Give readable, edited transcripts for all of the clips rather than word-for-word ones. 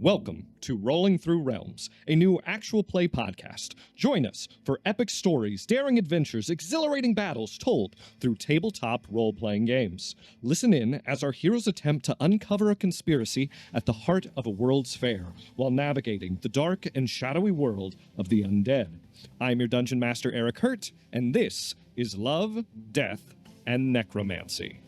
Welcome to Rolling Through Realms, a new actual play podcast. Join us for epic stories, daring adventures, exhilarating battles told through tabletop role-playing games. Listen in as our heroes attempt to uncover a conspiracy at the heart of a world's fair while navigating the dark and shadowy world of the undead. I'm your Dungeon Master Erik Hurt, and this is Love, Death, and Necromancy.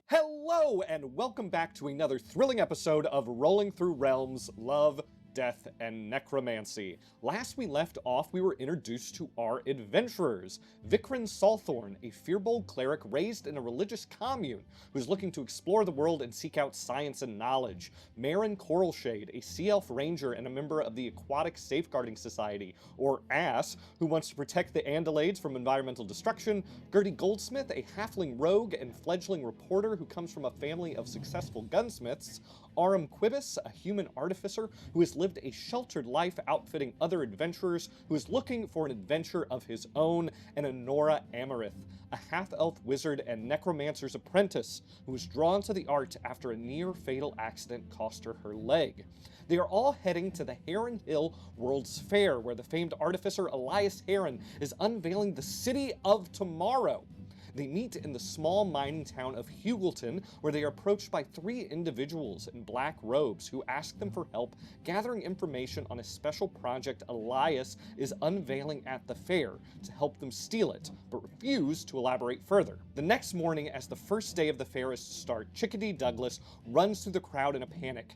Hello, and welcome back to another thrilling episode of Rolling Through Realms, Love, Death, and Necromancy. Last we left off, we were introduced to our adventurers. Vikrin Salthorn, a fearbold cleric raised in a religious commune who's looking to explore the world and seek out science and knowledge. Marin Coralshade, a sea elf ranger and a member of the Aquatic Safeguarding Society, or ASS, who wants to protect the Andalades from environmental destruction. Gertie Goldsmith, a halfling rogue and fledgling reporter who comes from a family of successful gunsmiths. Aram Quibus, a human artificer who has lived a sheltered life outfitting other adventurers who is looking for an adventure of his own, and Honora Amarith, a half-elf wizard and necromancer's apprentice who is drawn to the art after a near-fatal accident cost her leg. They are all heading to the Heron Hill World's Fair, where the famed artificer Elias Heron is unveiling the City of Tomorrow. They meet in the small mining town of Hugleton, where they are approached by three individuals in black robes who ask them for help gathering information on a special project Elias is unveiling at the fair to help them steal it, but refuse to elaborate further. The next morning, as the first day of the fair is to start, Chickadee Douglas runs through the crowd in a panic,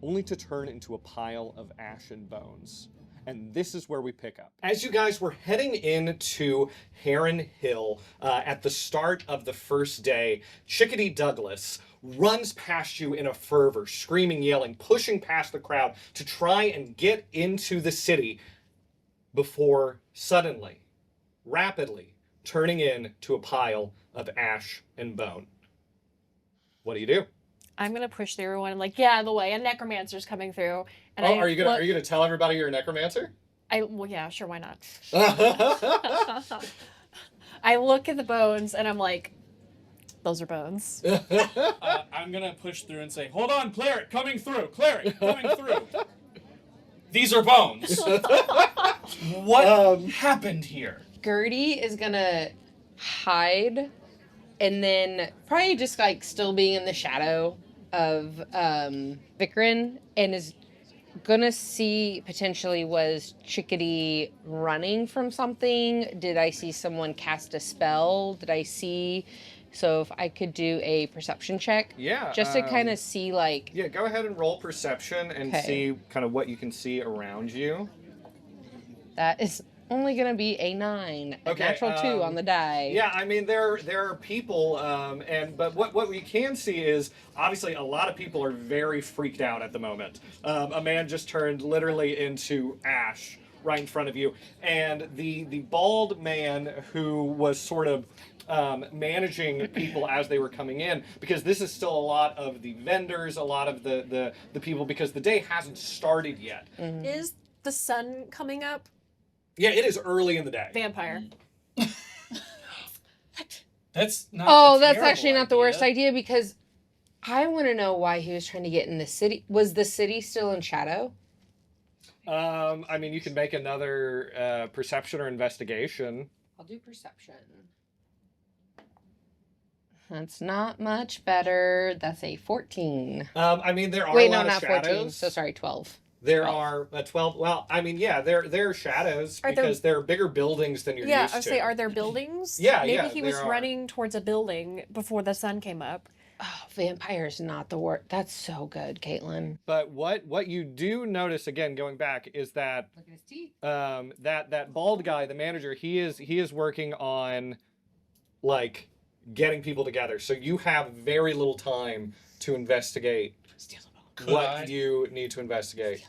only to turn into a pile of ash and bones. And this is where we pick up. As you guys were heading into Heron Hill at the start of the first day, Chickadee Douglas runs past you in a fervor, screaming, yelling, pushing past the crowd to try and get into the city before suddenly, rapidly, turning into a pile of ash and bone. What do you do? I'm gonna push through everyone. I'm like, yeah, the way a necromancer's coming through. And are you gonna tell everybody you're a necromancer? Well, yeah, sure, why not? I look at the bones and I'm like, those are bones. I'm gonna push through and say, hold on, cleric, coming through, These are bones. What happened here? Gertie is gonna hide and then probably just like still being in the shadow of Vikrin, and is gonna see potentially, was Chickadee running from something? Did I see someone cast a spell? So if I could do a perception check. Yeah. Just to kind of see like... Yeah, go ahead and roll perception and see kind of what you can see around you. That is only gonna be a 9, a natural 2 on the die. Yeah, I mean there are people, but what we can see is obviously a lot of people are very freaked out at the moment. A man just turned literally into ash right in front of you, and the bald man who was sort of managing people as they were coming in, because this is still a lot of the vendors, a lot of the people, because the day hasn't started yet. Mm-hmm. Is the sun coming up? Yeah, it is early in the day. Vampire. That's not. Oh, that's actually not the worst idea, because I want to know why he was trying to get in the city. Was the city still in shadow? I mean, you can make another perception or investigation. I'll do perception. That's not much better. That's a 14. I mean, there are a lot of shadows. 14. So sorry, 12. There are 12. Well, I mean, yeah, there are shadows because there are bigger buildings than you're used to. Yeah, I was saying, are there buildings? Yeah, Maybe he was running towards a building before the sun came up. Oh, vampire's not the word. That's so good, Caitlyn. But what you do notice, again, going back, is that look at his teeth. That bald guy, the manager, he is working on like getting people together. So you have very little time to investigate what you need to investigate.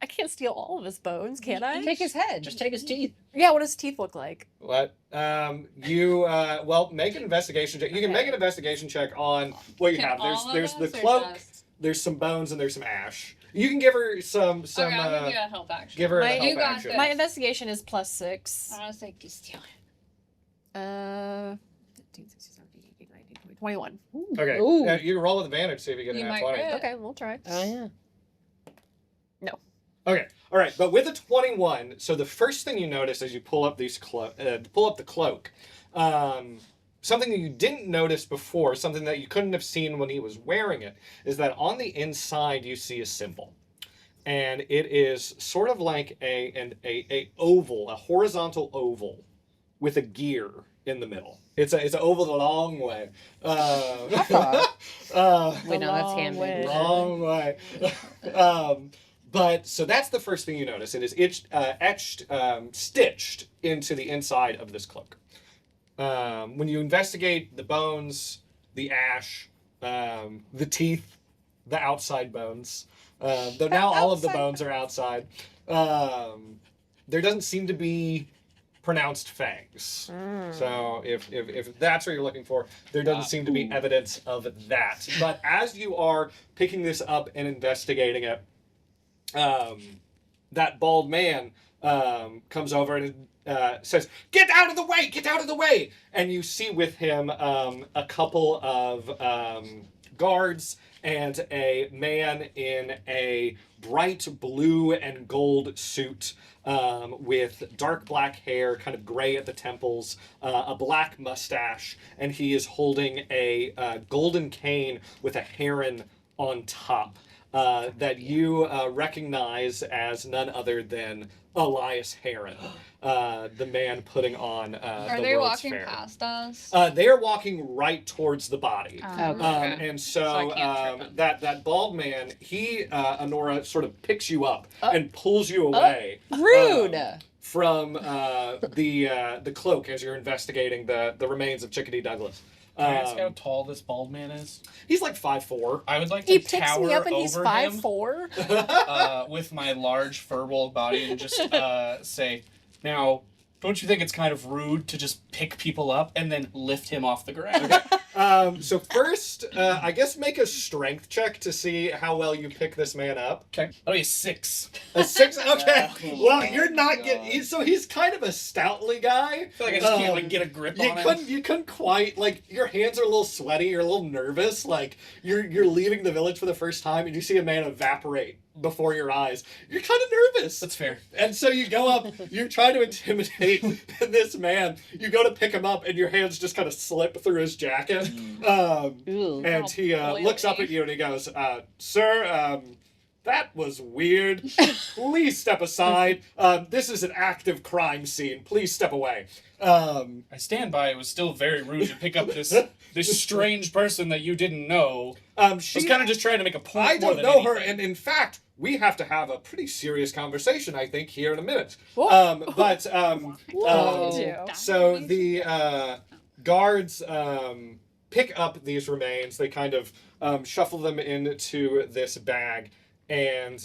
I can't steal all of his bones, can I? Take his head. Just take his teeth. Yeah, what does his teeth look like? What? Make an investigation check. You can make an investigation check on what you have. There's the cloak, there's some bones, and there's some ash. You can give her some. Okay, I'll give you a help action. Give her a My- help You got action. this. My investigation is +6. I was like, just steal it. 15, 16, 17, 18, 19, 20, 21. Okay. Ooh. You can roll with advantage, see if you get You an might 20. crit. Okay, we'll try. Oh yeah. Okay, all right, but with a 21, so the first thing you notice as you pull up the cloak, something that you didn't notice before, something that you couldn't have seen when he was wearing it, is that on the inside you see a symbol, and it is sort of like a oval, a horizontal oval, with a gear in the middle. It's an oval the long way. Wait, no, that's long hand. way. Wrong way. But so that's the first thing you notice. It is stitched into the inside of this cloak. When you investigate the bones, the ash, the teeth, the outside bones, though now all of the bones are outside, there doesn't seem to be pronounced fangs. So if that's what you're looking for, there doesn't seem to be evidence of that. But as you are picking this up and investigating it, that bald man comes over and says, "Get out of the way! Get out of the way!" And you see with him a couple of guards and a man in a bright blue and gold suit with dark black hair, kind of gray at the temples, a black mustache, and he is holding a golden cane with a heron on top. That you recognize as none other than Elias Heron, the man putting on Are the they World's walking Fair. past us? They are walking right towards the body. Okay. And So I so, can't trip him. that bald man, he, Honora, sort of picks you up and pulls you away. Rude. From the cloak as you're investigating the remains of Chickadee Douglas. Can I ask how tall this bald man is? He's like 5'4". I would like to He picks tower me up and he's over 5'4". him with my large fur-rolled body and just say, "Now, don't you think it's kind of rude to just pick people up and then lift him off the ground?" So first, I guess make a strength check to see how well you pick this man up. Okay, that'll be a 6. A 6? Okay. Oh Well, my you're not God. getting... So he's kind of a stoutly guy. I feel like I just can't get a grip on him. You couldn't quite, your hands are a little sweaty, you're a little nervous, you're leaving the village for the first time and you see a man evaporate before your eyes. You're kind of nervous. That's fair. And so you go up, you're trying to intimidate this man. You go to pick him up, and your hands just kind of slip through his jacket. Ooh. And he looks up at you and he goes, "Sir, that was weird. Please step aside. This is an active crime scene. Please step away." I stand by. It was still very rude to pick up this strange person that you didn't know. I was kind of just trying to make a point. I more don't than know her, anything. and in fact, we have to have a pretty serious conversation, I think, here in a minute. Whoa. So the guards pick up these remains. They kind of shuffle them into this bag, and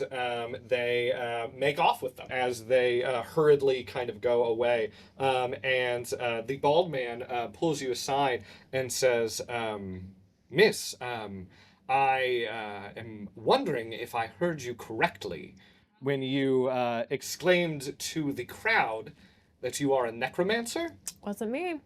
they make off with them as they hurriedly kind of go away. And the bald man pulls you aside and says, "Miss, I am wondering if I heard you correctly when you exclaimed to the crowd that you are a necromancer?" Wasn't me.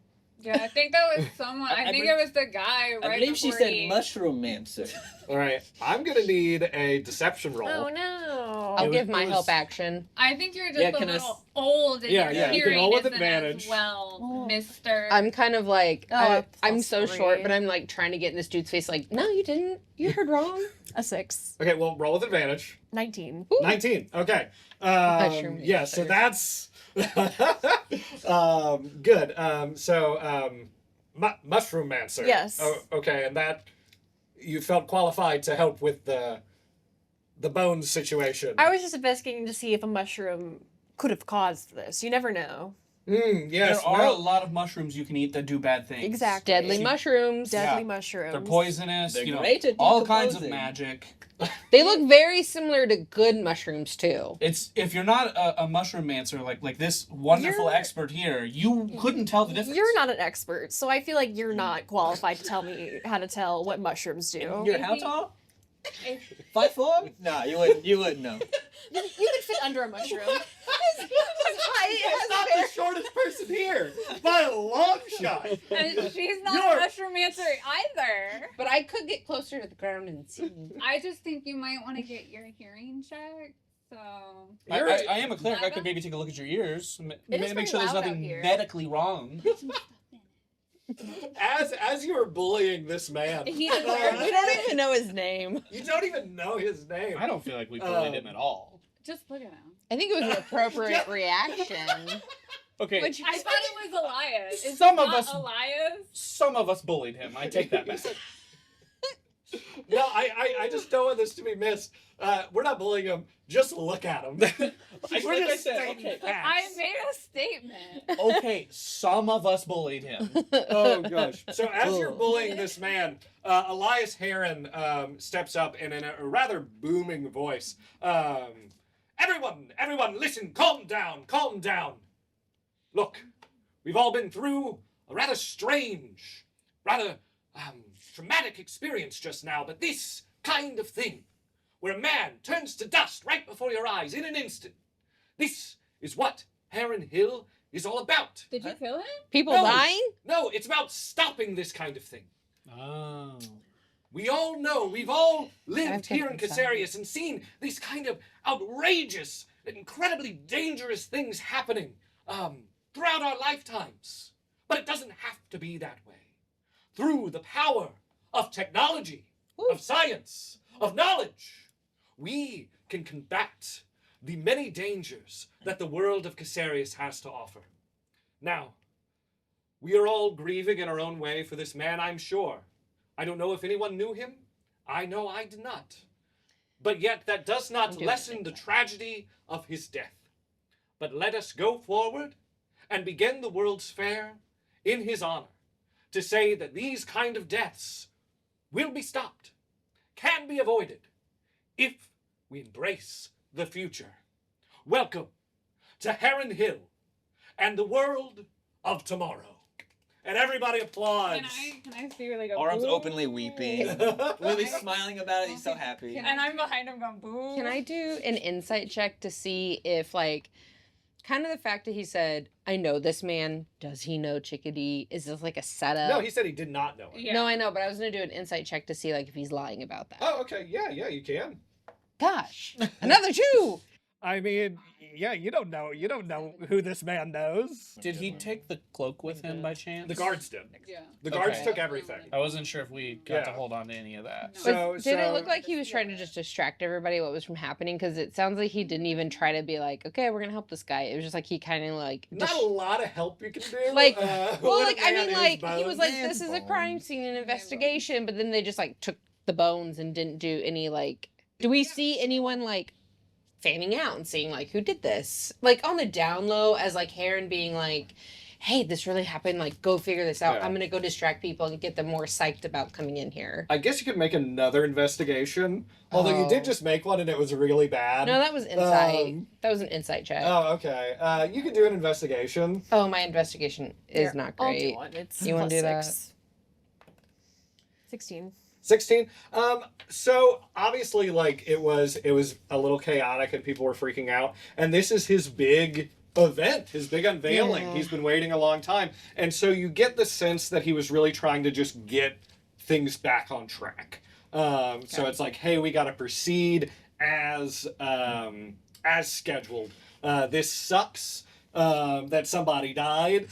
Yeah, I think that was someone. I think it was the guy right I believe she before said he... mushroom-mancer. All right, I'm going to need a deception roll. Oh no. I'll It give was- my it was- help action. I think you're just Yeah, a can I little old and Yeah, your yeah, you can hearing roll with isn't advantage. as well, mister. I'm kind of like, Oh, I'm plus so 3. short, but I'm like trying to get in this dude's face like, no, you didn't. You heard wrong. A 6. Okay, well, roll with advantage. 19. 19. Okay. Mushroom Yeah, so mancer. that's good. Mushroom mancer. Yes. Oh, okay, and that you felt qualified to help with the bones situation. I was just investigating to see if a mushroom could have caused this. You never know. Yes. There are well, a lot of mushrooms you can eat that do bad things. Exactly. Deadly mushrooms. Deadly Yeah. mushrooms. They're poisonous. They're you know, great at all kinds of decomposing. magic. They look very similar to good mushrooms too. It's if you're not a mushroom mancer like this wonderful You're- expert here, you couldn't tell the difference. You're not an expert, so I feel like you're not qualified to tell me how to tell what mushrooms do. You're how tall? If 5'4"? Nah, you wouldn't know. You could fit under a mushroom. He's not the shortest person here by a long shot. and she's not You're- a mushroom-mancer either. But I could get closer to the ground and see. I just think you might want to get your hearing checked. So I am a cleric. I could maybe take a look at your ears. is Make very sure there's loud out nothing here. medically wrong. As you were bullying this man, he We don't even know his name. you don't even know his name. I don't feel like we bullied him at all. just look at him. I think it was an appropriate reaction. Okay, Which I thought it was Elias. Is Some it of not us- Elias. some of us bullied him. I take that back. No, I just don't want this to be missed. We're not bullying him. Just look at him. We're like I just said, stating okay. facts. I made a statement. Okay, some of us bullied him. Oh gosh. So as you're bullying this man, Elias Heron steps up and in a rather booming voice, everyone, listen, calm down. Look, we've all been through a rather strange, rather traumatic experience just now, but this kind of thing, where a man turns to dust right before your eyes in an instant, this is what Heron Hill is all about. Did you kill him? People No. dying? No, it's about stopping this kind of thing. Oh. We all know, we've all lived I've here in taken Casarius and seen these kind of outrageous, incredibly dangerous things happening throughout our lifetimes. But it doesn't have to be that way. Through the power of technology, of science, of knowledge, we can combat the many dangers that the world of Casarius has to offer. Now, we are all grieving in our own way for this man, I'm sure. I don't know if anyone knew him. I know I did not. But yet that does not lessen the tragedy of his death. But let us go forward and begin the World's Fair in his honor, to say that these kind of deaths will be stopped, can be avoided, if we embrace the future. Welcome to Heron Hill and the world of tomorrow. And everybody applauds. Can I see like a Autumn's boo? openly weeping. Lily's smiling about it. He's so happy. And I'm behind him going boo. Can I do an insight check to see if, like, kind of the fact that he said, I know this man, does he know Chickadee? Is this like a setup? No, he said he did not know it. Yeah. No, I know, but I was going to do an insight check to see, like, if he's lying about that. Oh, okay. Yeah, you can. Gosh, another 2! I mean, yeah, you don't know who this man knows. Did he take the cloak with him by chance? The guards did. Yeah. The guards Okay. took everything. I wasn't sure if we got to Yeah. hold on to any of that. So, Did it look like he was trying to just distract everybody what was from happening? Because it sounds like he didn't even try to be like, okay, we're gonna help this guy. It was just like he kind of like not a lot of help you can do? Like, well, well, like I mean, like he was like, this is a crime bones. scene, an investigation, but then they just like took the bones and didn't do any like. Do we see anyone like fanning out and seeing like who did this, like on the down low, as like Heron being like, hey, this really happened, like go figure this out. Yeah. I'm gonna go distract people and get them more psyched about coming in here. I guess you could make another investigation. Although you did Oh. just make one and it was really bad. No, that was insight. Um, That was an insight check. Oh, okay. You can do an investigation. Oh, my investigation is not I'll do great. one. It's You wanna plus do that? 6. 16. 16. So obviously, like it was a little chaotic and people were freaking out. And this is his big event, his big unveiling. Yeah. He's been waiting a long time, and so you get the sense that he was really trying to just get things back on track. So it's like, hey, we got to proceed as scheduled. This sucks. That somebody died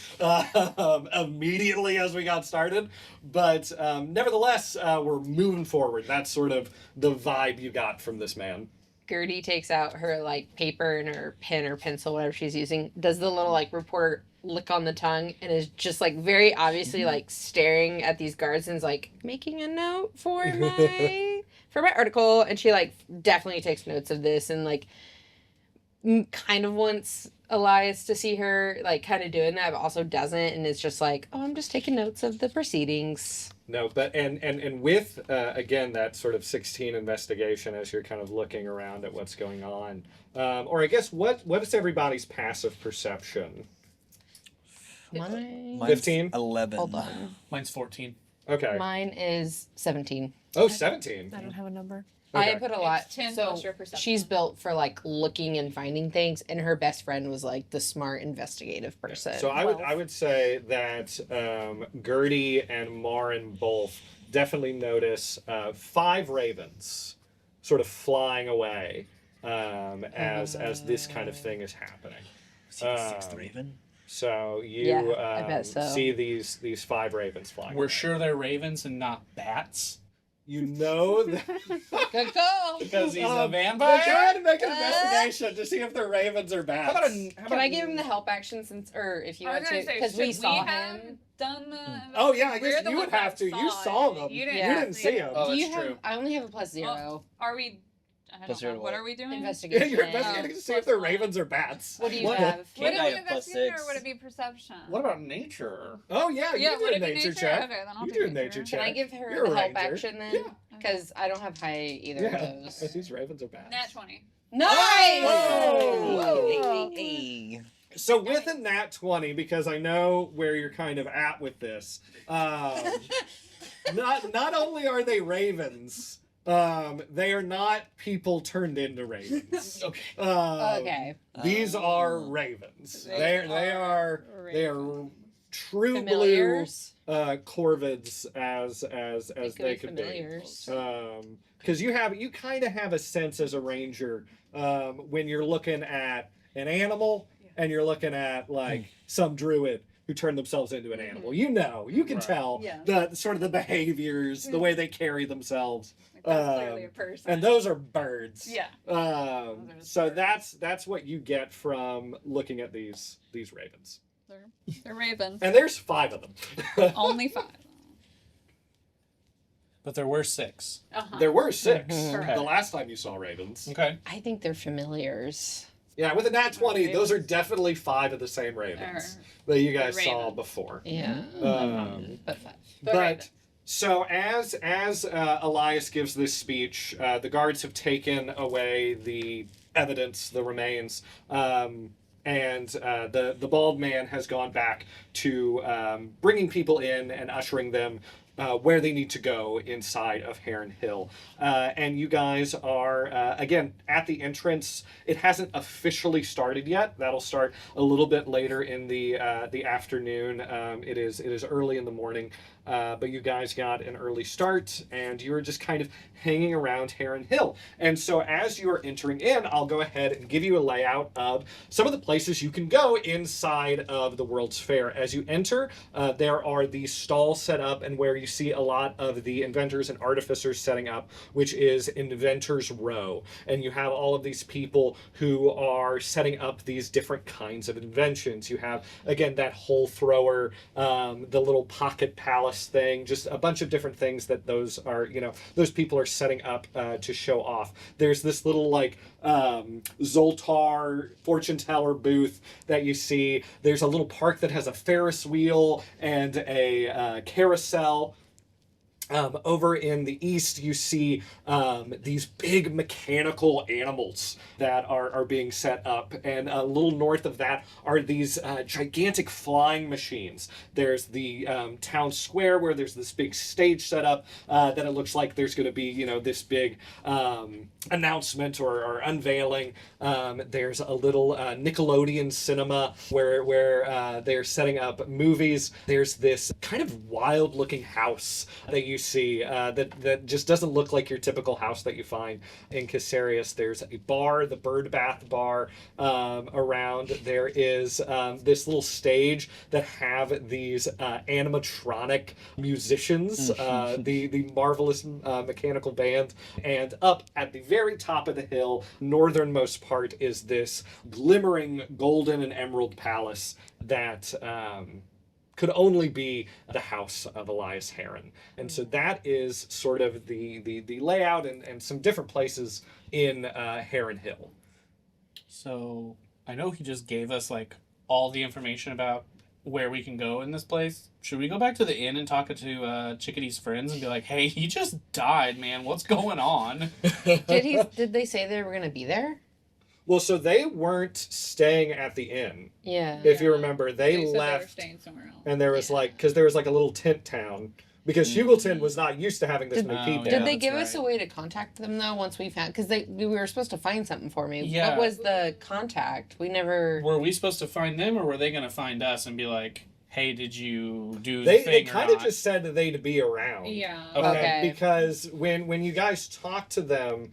immediately as we got started, but nevertheless, we're moving forward. That's sort of the vibe you got from this man. Gertie takes out her like paper and her pen or pencil, whatever she's using, does the little like reporter lick on the tongue, and is just like very obviously like staring at these guards and is like making a note for my article, and she like definitely takes notes of this and like kind of wants Elias to see her like kind of doing that, but also doesn't, and it's just like, oh, I'm just taking notes of the proceedings. No, but and with again that sort of 16 investigation as you're kind of looking around at what's going on, or I guess what is everybody's passive perception? Mine, 15? 11. hold on. Mine's 14. Okay. Mine is 17. Oh, 17. I don't have a number. I Okay. put a lot. It's 10 so plus your perception. she's built for like looking and finding things, and her best friend was like the smart, investigative person. So I would say that Gertie and Marin both definitely notice 5 ravens sort of flying away as this kind of thing is happening. See the sixth raven? So you Yeah, I bet so. see these 5 ravens flying. We're away. sure they're ravens and not bats. You know that Good call. Because he's a they're vampire? trying to make an investigation to see if they're ravens or bats. How about Can I give him the help action since, or if you I want was to, gonna say, because we should saw have him. done the Oh yeah, I We're guess the you would ones that have to. You saw it. them. You didn't, Yeah. You didn't see them. Oh, Do you that's have? true. I only have a +0. Are we? I don't Plus know. zero What what? are we doing? Yeah, Investigation. you're investigating to see if they're ravens or bats. What do you What? have? Would Can't it I be have plus investigation or 6? would it be perception? What about nature? Oh yeah, Yeah, you do would a it be nature nature? check. Okay, then I'll You do do a nature nature. check. Can I give her You're a the help ranger. action then? Yeah. Because I don't have high either Yeah. of those. Are these ravens or bats? Nat 20. Nice! Whoa! Hey. So with a nat 20, because I know where you're kind of at with this, not only are they ravens, they are not people turned into ravens. Okay. Okay. These are ravens. They are true Familiars. blue corvids as they be could familiars. be. Because you kind of have a sense as a ranger when you're looking at an animal and you're looking at like some druid who turned themselves into an animal. You can Right. tell Yeah. the sort of the behaviors, the way they carry themselves. Like, that's clearly a person. And those are birds. Yeah. So that's what you get from looking at these ravens. They're ravens. And there's 5 of them. Only 5. But there were 6. There were 6 Correct. the last time you saw ravens. Okay. I think they're familiars. Yeah, with a nat 20, those are definitely 5 of the same ravens that you guys saw ravens. before. Yeah. But 5. But so as Elias gives this speech, the guards have taken away the evidence, the remains, and the bald man has gone back to bringing people in and ushering them where they need to go inside of Heron Hill. And you guys are, again, at the entrance. It hasn't officially started yet. That'll start a little bit later in the afternoon. It is early in the morning. But you guys got an early start, and you were just kind of hanging around Heron Hill. And so as you are entering in, I'll go ahead and give you a layout of some of the places you can go inside of the World's Fair. As you enter, there are these stalls set up, and where you see a lot of the inventors and artificers setting up, which is Inventors Row. And you have all of these people who are setting up these different kinds of inventions. You have, again, that hole thrower, the little pocket palace thing, just a bunch of different things that those people are setting up to show off. There's this little like Zoltar fortune teller booth that you see. There's a little park that has a Ferris wheel and a carousel. Over in the east, you see these big mechanical animals that are being set up. And a little north of that are these gigantic flying machines. There's the town square where there's this big stage set up that it looks like there's going to be, this big announcement or unveiling. There's a little Nickelodeon cinema where they're setting up movies. There's this kind of wild looking house that you see that just doesn't look like your typical house that you find in Caesarius. There's a bar, the Bird Bath Bar, around. There is this little stage that have these animatronic musicians, the marvelous mechanical band, and up at the very top of the hill, northernmost part, is this glimmering golden and emerald palace that could only be the house of Elias Heron. And so that is sort of the layout and some different places in Heron Hill. So I know he just gave us like all the information about where we can go in this place. Should we go back to the inn and talk to Chickadee's friends and be like, hey, he just died, man. What's going on? Did they say they were gonna be there? Well, so they weren't staying at the inn. Yeah. If you remember, they They said they were left, staying somewhere else. and there was because there was like a little tent town because Hugleton was not used to having this many people. Did they that's give us a right. way to contact them though? Once we found, because we were supposed to find something for me. Yeah. What was the contact? We never. Were we supposed to find them, or were they going to find us and be like, hey, did you do the They thing or kind of not? just said that they'd be around. Yeah. Okay. Because when you guys talked to them,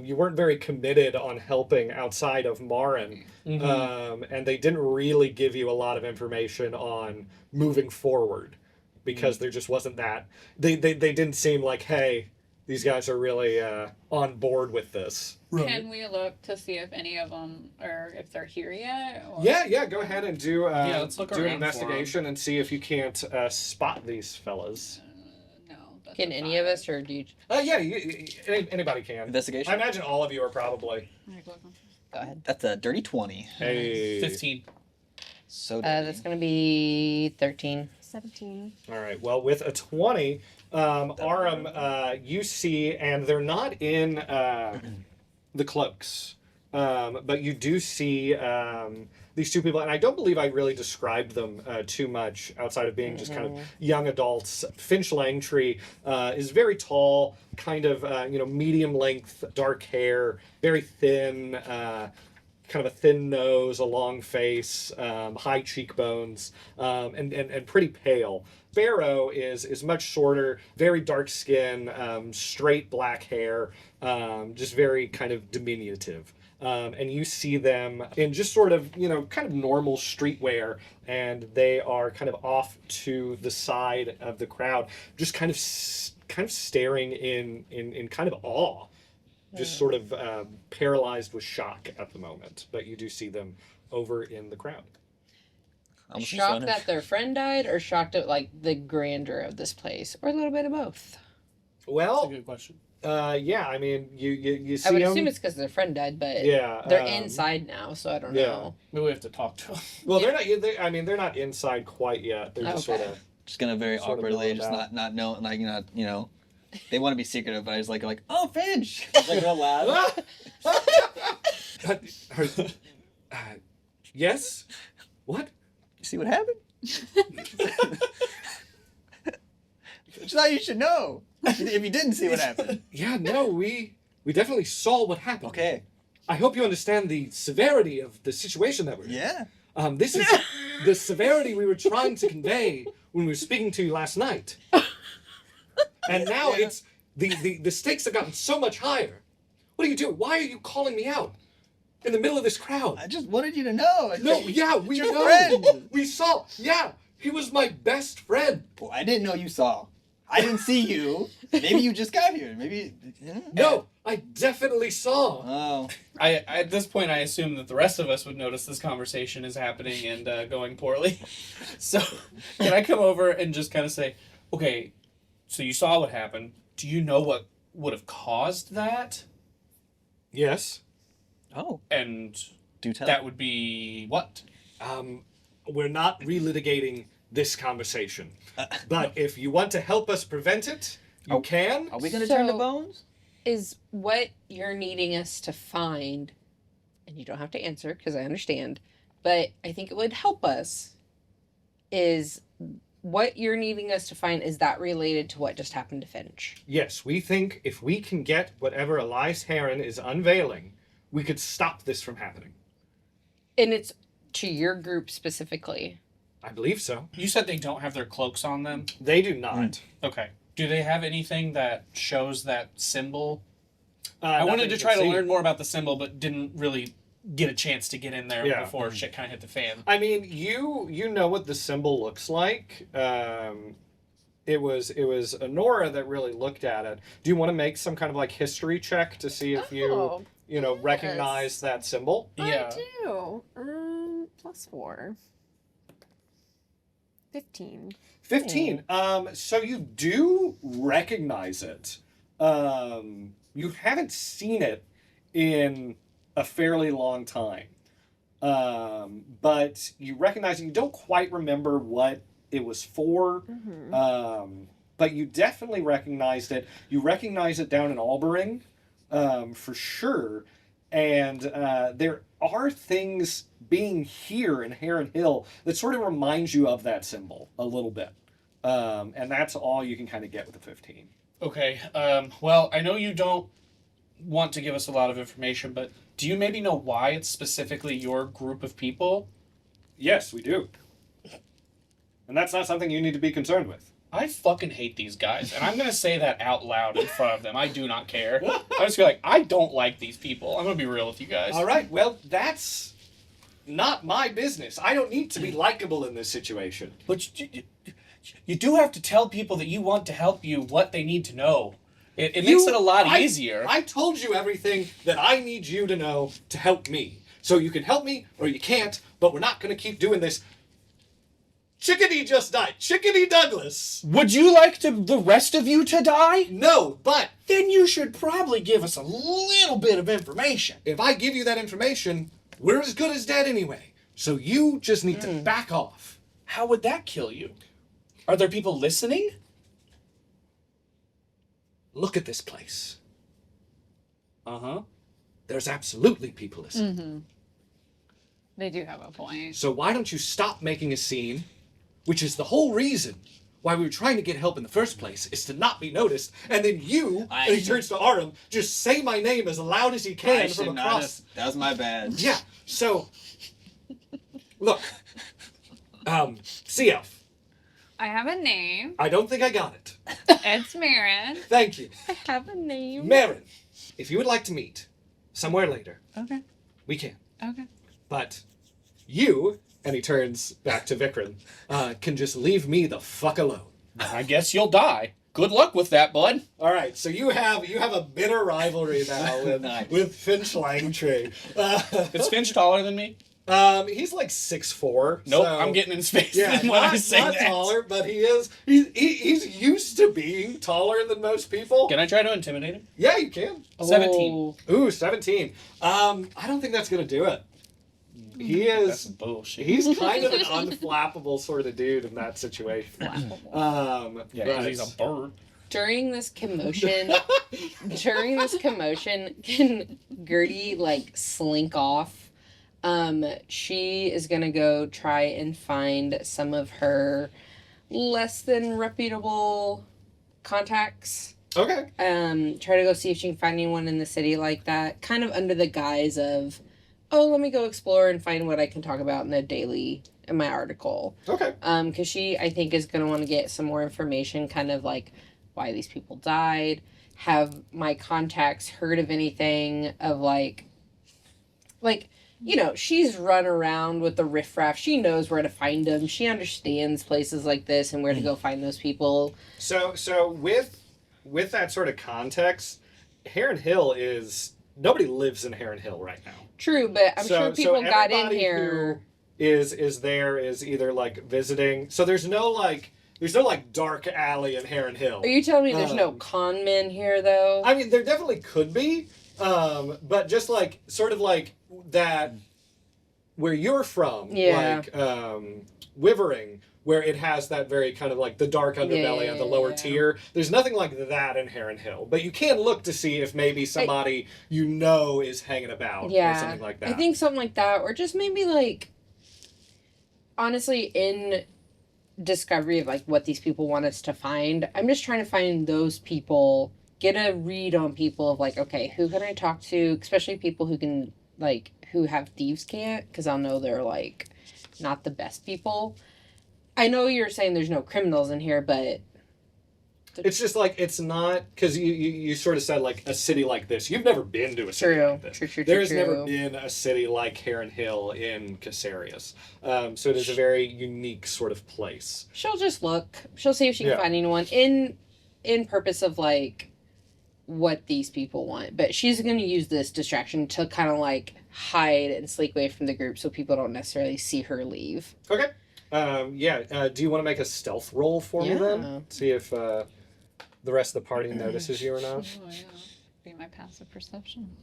you weren't very committed on helping outside of Marin, and they didn't really give you a lot of information on moving forward, because there just wasn't that. They didn't seem like, hey, these guys are really on board with this. Can we look to see if any of them are, if they're here yet? Or... Yeah, go ahead and do let's look do an around for investigation and see if you can't spot these fellas. No. That's Can a any of 5. us, or do you? Anybody can. Investigation? I imagine all of you are probably. Go ahead. That's a dirty 20. Hey. 15. So dirty. That's gonna be 13. 17. All right. Well, with a 20, Aram, you see, and they're not in the cloaks, but you do see these two people, and I don't believe I really described them too much outside of being just kind of young adults. Finch Langtree is very tall, kind of medium length, dark hair, very thin. Kind of a thin nose, a long face, high cheekbones, and pretty pale. Barrow is much shorter, very dark skin, straight black hair, just very kind of diminutive. And you see them in just sort of, kind of normal streetwear, and they are kind of off to the side of the crowd, just kind of staring in kind of awe. Just sort of paralyzed with shock at the moment, but you do see them over in the crowd. I'm just Shocked running. that their friend died, or shocked at like the grandeur of this place, or a little bit of both? That's a Well, good question. yeah, I mean, you see I would them. assume it's because their friend died, but Yeah, they're inside now, so I don't yeah. know. Maybe we have to talk to them. Well, they're not. They're not inside quite yet. They're just Okay. sort of. Just gonna very Sort of awkwardly, going just about. not know, like, they want to be secretive, but I was like, oh, Finch! It's like real loud. Yes. What? You see what happened? Just thought you should know. If you didn't see what happened. Yeah. No. We definitely saw what happened. Okay. I hope you understand the severity of the situation that we're in. Yeah. This is the severity we were trying to convey when we were speaking to you last night. And now it's the stakes have gotten so much higher. What are you doing? Why are you calling me out in the middle of this crowd? I just wanted you to know. No, yeah, we your know. friend. We saw. Yeah, he was my best friend. Well, I didn't know you saw. I didn't see you. Maybe you just got here. Maybe. No, I definitely saw. Oh. I at this point, I assume that the rest of us would notice this conversation is happening and going poorly. So, can I come over and just kind of say, okay, so you saw what happened. Do you know what would have caused that? Yes. Oh. And Do tell. that would be what? We're not relitigating this conversation, but if you want to help us prevent it, you can. Are we gonna turn to So- bones? Is what you're needing us to find, and you don't have to answer because I understand, but I think it would help us, is what you're needing us to find, is that related to what just happened to Finch? Yes, we think if we can get whatever Elias Heron is unveiling, we could stop this from happening. And it's to your group specifically. I believe so. You said they don't have their cloaks on them. They do not. Okay. Do they have anything that shows that symbol? I Nothing wanted you to can try to see. learn more about the symbol, but didn't really get a chance to get in there Yeah. before shit kind of hit the fan. I mean, you know what the symbol looks like. It was Honora that really looked at it. Do you want to make some kind of like history check to see if Oh, you recognize that symbol? Yeah. I do. +4. 15. 15. So you do recognize it. You haven't seen it in a fairly long time. But you recognize it. You don't quite remember what it was for. But you definitely recognized it. You recognize it down in Albering, for sure. And there are things being here in Heron Hill that sort of reminds you of that symbol a little bit. And that's all you can kind of get with a 15. Okay. Well, I know you don't want to give us a lot of information, but do you maybe know why it's specifically your group of people? Yes, we do. And that's not something you need to be concerned with. I fucking hate these guys, and I'm gonna say that out loud in front of them. I do not care. I just feel like, I don't like these people. I'm gonna be real with you guys. All right, well, that's not my business. I don't need to be likable in this situation. But you do have to tell people that you want to help you what they need to know. It makes it a lot easier. I told you everything that I need you to know to help me. So you can help me or you can't, but we're not going to keep doing this. Chickadee just died. Chickadee Douglas. Would you like the rest of you to die? No, but Then you should probably give us a little bit of information. if I give you that information, we're as good as dead anyway. So you just need to back off. How would that kill you? Are there people listening? Look at this place. Uh-huh. There's absolutely people listening. They do have a point. So why don't you stop making a scene, which is the whole reason why we were trying to get help in the first place, is to not be noticed, and then you, and he turns to Aram, just say my name as loud as you can from across. That was my bad. Yeah, so, look, Sea Elf, I have a name. I don't think I got it. It's Marin. Thank you. I have a name. Marin, if you would like to meet somewhere later, Okay. we can. Okay. But you, and he turns back to Vikram, can just leave me the fuck alone. I guess you'll die. Good luck with that, bud. All right, so you have a bitter rivalry now with, Nice. with Finch Langtree. Is Finch taller than me? He's like 6'4". Nope, so, I'm getting in space yeah, when not, I say not that. taller, but he's used to being taller than most people. Can I try to intimidate him? Yeah, you can. 17. Ooh, 17. I don't think that's gonna do it. He That's is. bullshit. He's kind of an unflappable sort of dude in that situation. Yeah, but- he's a bird. During this commotion, can Gertie like slink off? She is gonna go try and find some of her less than reputable contacts. Okay. Try to go see if she can find anyone in the city like that, kind of under the guise of, oh, let me go explore and find what I can talk about in my article. Okay. Because she, I think, is going to want to get some more information, kind of like why these people died. Have my contacts heard of anything of like, you know, she's run around with the riffraff. She knows where to find them. She understands places like this and where to go find those people. So with that sort of context, Heron Hill is nobody lives in Heron Hill right now. True, but I'm sure people got in everybody here. who is either like visiting. So there's no dark alley in Heron Hill. Are you telling me there's no Um, con men here, though? I mean, there definitely could be, but just like sort of like that where you're from, Yeah. like Wivering, where it has that very kind of like the dark underbelly of the lower Yeah. tier. There's nothing like that in Heron Hill, but you can look to see if maybe somebody you know is hanging about or something like that. I think something like that, or just maybe like, honestly, in discovery of like what these people want us to find, I'm just trying to find those people, get a read on people of like, okay, who can I talk to, especially people who can like who have thieves' cant, because I'll know they're like not the best people. I know you're saying there's no criminals in here, but it's just like it's not because you sort of said like a city like this. You've never been to a city like this. True. There's never been a city like Heron Hill in Caesarius. So it is a very unique sort of place. She'll just look. She'll see if she can Yeah. find anyone in purpose of like what these people want. But she's going to use this distraction to kind of like hide and slink away from the group so people don't necessarily see her leave. Okay. Do you want to make a stealth roll for me Yeah. then? See if the rest of the party notices you or not. Oh, yeah. Be my passive perception.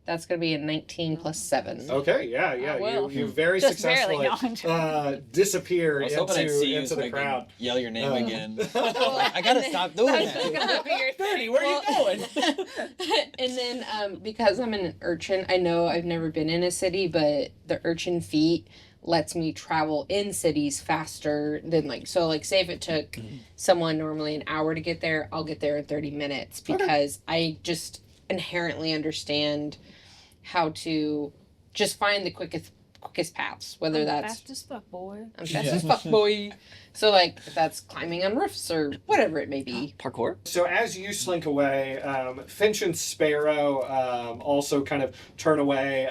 That's going to be a 19 plus 7. Okay, yeah. I will. You very Just barely. successfully No, I'm joking. disappear I was hoping I'd see you into so the I crowd. could yell your name Uh, again. I gotta stop doing That's just that. gonna be your Birdie, where are you going? And then because I'm an urchin, I know I've never been in a city, but the urchin feet lets me travel in cities faster than like, so like say if it took someone normally an hour to get there, I'll get there in 30 minutes because I just inherently understand how to just find the quickest paths, whether that's fast as fuck, boy. I'm fast as fuck, boy. So like if that's climbing on roofs or whatever it may be. Parkour? So as you slink away, Finch and Sparrow also kind of turn away.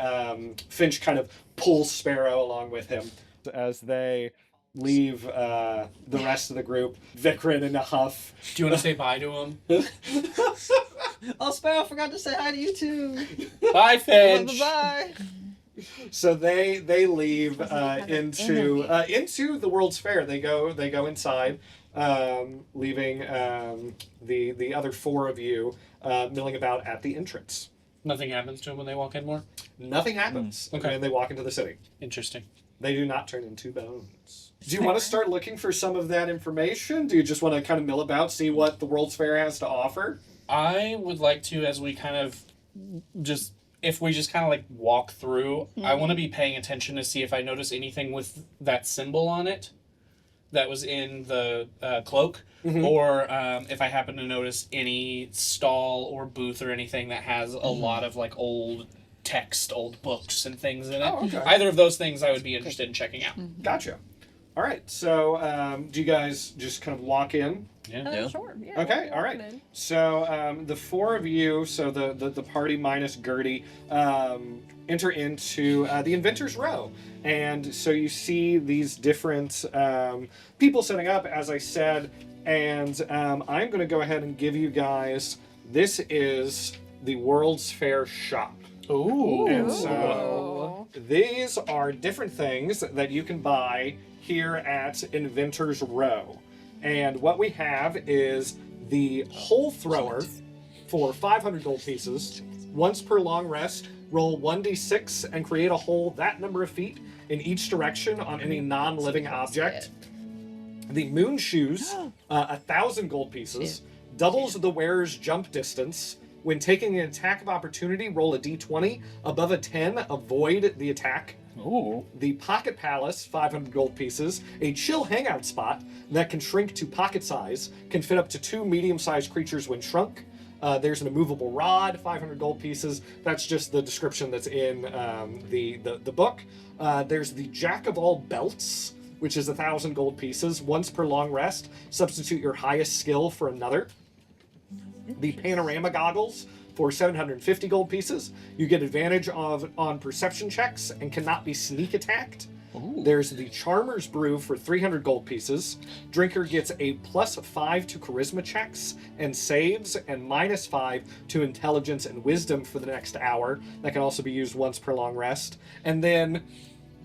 Finch kind of pulls Sparrow along with him as they leave the rest of the group. Vikrin in a huff. Do you want to say bye to him? Oh, Sparrow, forgot to say hi to you too. Bye, Finch. Bye-bye. So they leave into the World's Fair. They go inside, leaving the other four of you milling about at the entrance. Nothing happens to him when they walk in more? Nothing happens when they walk into the city. Interesting. They do not turn into bones. Do you want to start looking for some of that information? Do you just want to kind of mill about, see what the World's Fair has to offer? I would like to, as we kind of just, if we just kind of like walk through, I want to be paying attention to see if I notice anything with that symbol on it that was in the cloak, or if I happen to notice any stall or booth or anything that has a lot of like old text, old books and things in it. Oh, okay. Either of those things I would be interested in checking out. Gotcha. All right, so do you guys just kind of walk in? Yeah. Sure. Yeah. Okay, all right. So the four of you, so the party minus Gertie, enter into the Inventor's Row. And so you see these different people setting up, as I said, and I'm going to go ahead and give you guys, this is the World's Fair shop. Ooh. And so these are different things that you can buy here at Inventor's Row. And what we have is the hole thrower for 500 gold pieces. Once per long rest, roll 1d6 and create a hole that number of feet in each direction on any non-living object. The moon shoes, 1,000 gold pieces, doubles the wearer's jump distance. When taking an attack of opportunity, roll a d20. Above a 10, avoid the attack. Ooh. The Pocket Palace, 500 gold pieces, a chill hangout spot that can shrink to pocket size, can fit up to 2 medium-sized creatures when shrunk. There's an immovable rod, 500 gold pieces. That's just the description that's in the book. There's the Jack of all belts, which is 1,000 gold pieces. Once per long rest, substitute your highest skill for another. The panorama goggles for 750 gold pieces. You get advantage on perception checks and cannot be sneak attacked. Ooh. There's the Charmer's Brew for 300 gold pieces. Drinker gets a +5 to charisma checks and saves, and -5 to intelligence and wisdom for the next hour. That can also be used once per long rest. And then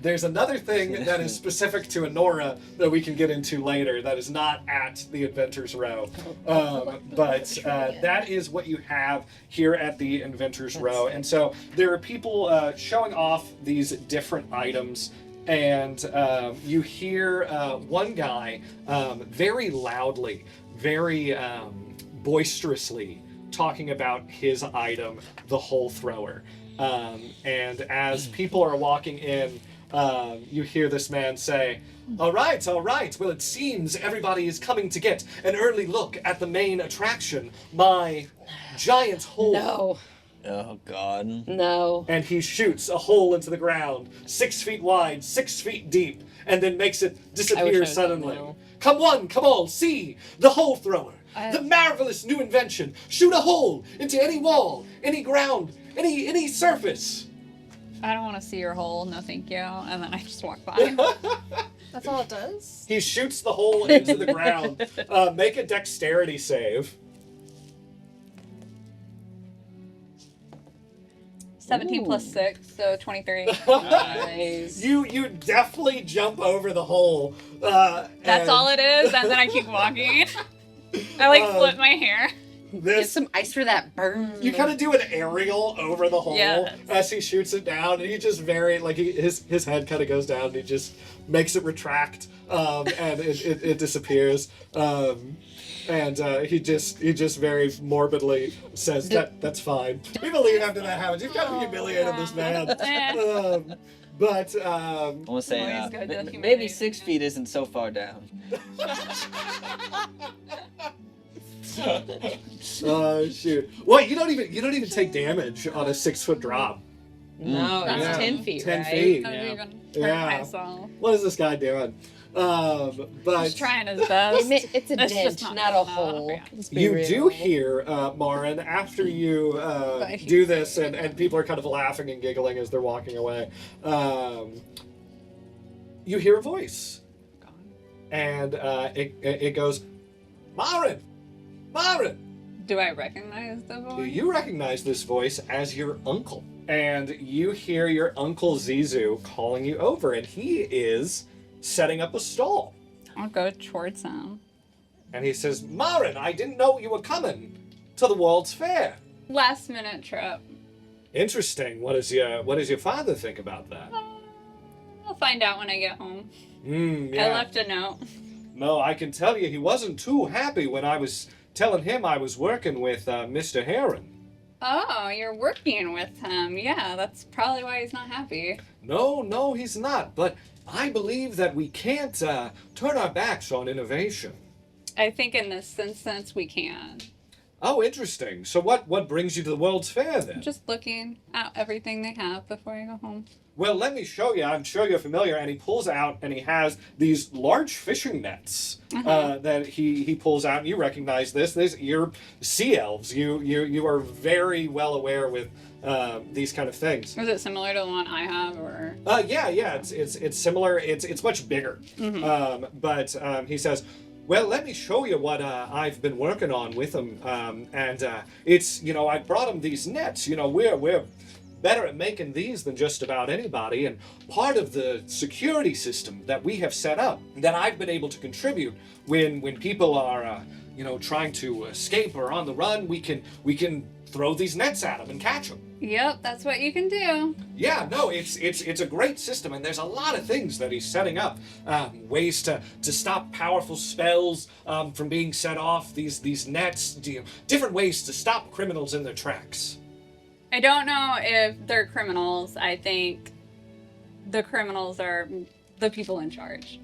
there's another thing that is specific to Enora that we can get into later that is not at the Inventor's Row. But that is what you have here at the Inventor's Row. And so there are people showing off these different items, and you hear one guy very loudly, very boisterously talking about his item, the hole thrower. And as people are walking in, you hear this man say, all right. Well, it seems everybody is coming to get an early look at the main attraction, my giant hole. No. Oh, God. No. And he shoots a hole into the ground, 6 feet wide, 6 feet deep, and then makes it disappear suddenly. Come one, come all, see, the hole thrower, the marvelous new invention. Shoot a hole into any wall, any ground, any surface. I don't want to see your hole, no thank you. And then I just walk by. That's all it does? He shoots the hole into the ground. Make a dexterity save. 17 plus 6, so 23. Nice. You definitely jump over the hole. That's all it is, and then I keep walking. I flip my hair. Get some ice for that burn. You kind of do an aerial over the hole Yes. as he shoots it down, and he just his head kind of goes down, and he just makes it retract, and it disappears. And he just very morbidly says that's fine. We believe after that happens. You've got to humiliated this man. But I want to say Always good to maybe humanity. 6 feet isn't so far down. oh shoot! Well, you don't even take damage on a 6-foot drop. No, it's Yeah. 10 feet, 10 right? feet. I don't Yeah. even hurt Yeah. myself. What is this guy doing? But He's trying his best. It's a It's dent, just not a enough, hole. yeah. Let's be you real. do hear, Marin, after you do this, and people are kind of laughing and giggling as they're walking away, you hear a voice. And it goes, Marin! Marin! Do I recognize the voice? You recognize this voice as your uncle. And you hear your uncle Zizu calling you over, and he is setting up a stall. I'll go towards him. And he says, Marin, I didn't know you were coming to the World's Fair. Last minute trip. Interesting. What does your father think about that? I'll find out when I get home. Yeah. I left a note. No, I can tell you he wasn't too happy when I was telling him I was working with Mr. Heron. Oh, you're working with him. Yeah, that's probably why he's not happy. No, he's not. But I believe that we can't turn our backs on innovation. I think in this instance we can. Oh, interesting. So what brings you to the World's Fair then? Just looking at everything they have before I go home. Well, let me show you. I'm sure you're familiar. And he pulls out, and he has these large fishing nets that he pulls out. And you recognize this. You're sea elves. You are very well aware with these kind of things. Is it similar to the one I have, or? Yeah. It's similar. It's much bigger. But he says, well, let me show you what I've been working on with him. It's I brought him these nets. We're better at making these than just about anybody, and part of the security system that we have set up that I've been able to contribute when people are trying to escape or on the run, we can throw these nets at them and catch them. Yep, that's what you can do. Yeah, no, it's a great system, and there's a lot of things that he's setting up, ways to stop powerful spells from being set off. These nets, different ways to stop criminals in their tracks. I don't know if they're criminals. I think the criminals are the people in charge.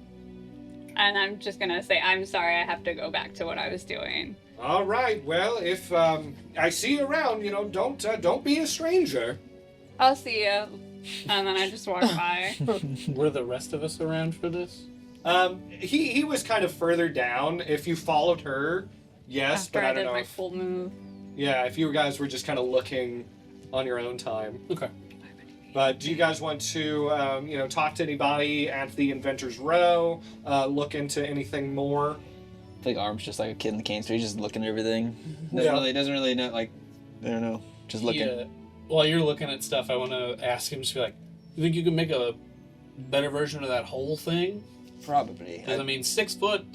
And I'm just gonna say, I'm sorry, I have to go back to what I was doing. All right. Well, if I see you around, don't be a stranger. I'll see you. And then I just walk by. Were the rest of us around for this? He was kind of further down. If you followed her, yes, After but I I don't did know. my full move. Yeah, if you guys were just kind of looking on your own time. Okay. But do you guys want to, talk to anybody at the Inventors Row? Look into anything more? I think Arm's just like a kid in the cane store. He's just looking at everything. Yeah. Doesn't really know, like, I don't know. Just looking. Yeah. While you're looking at stuff, I want to ask him, just be like, you think you can make a better version of that whole thing? Probably. Because, I mean, 6 foot,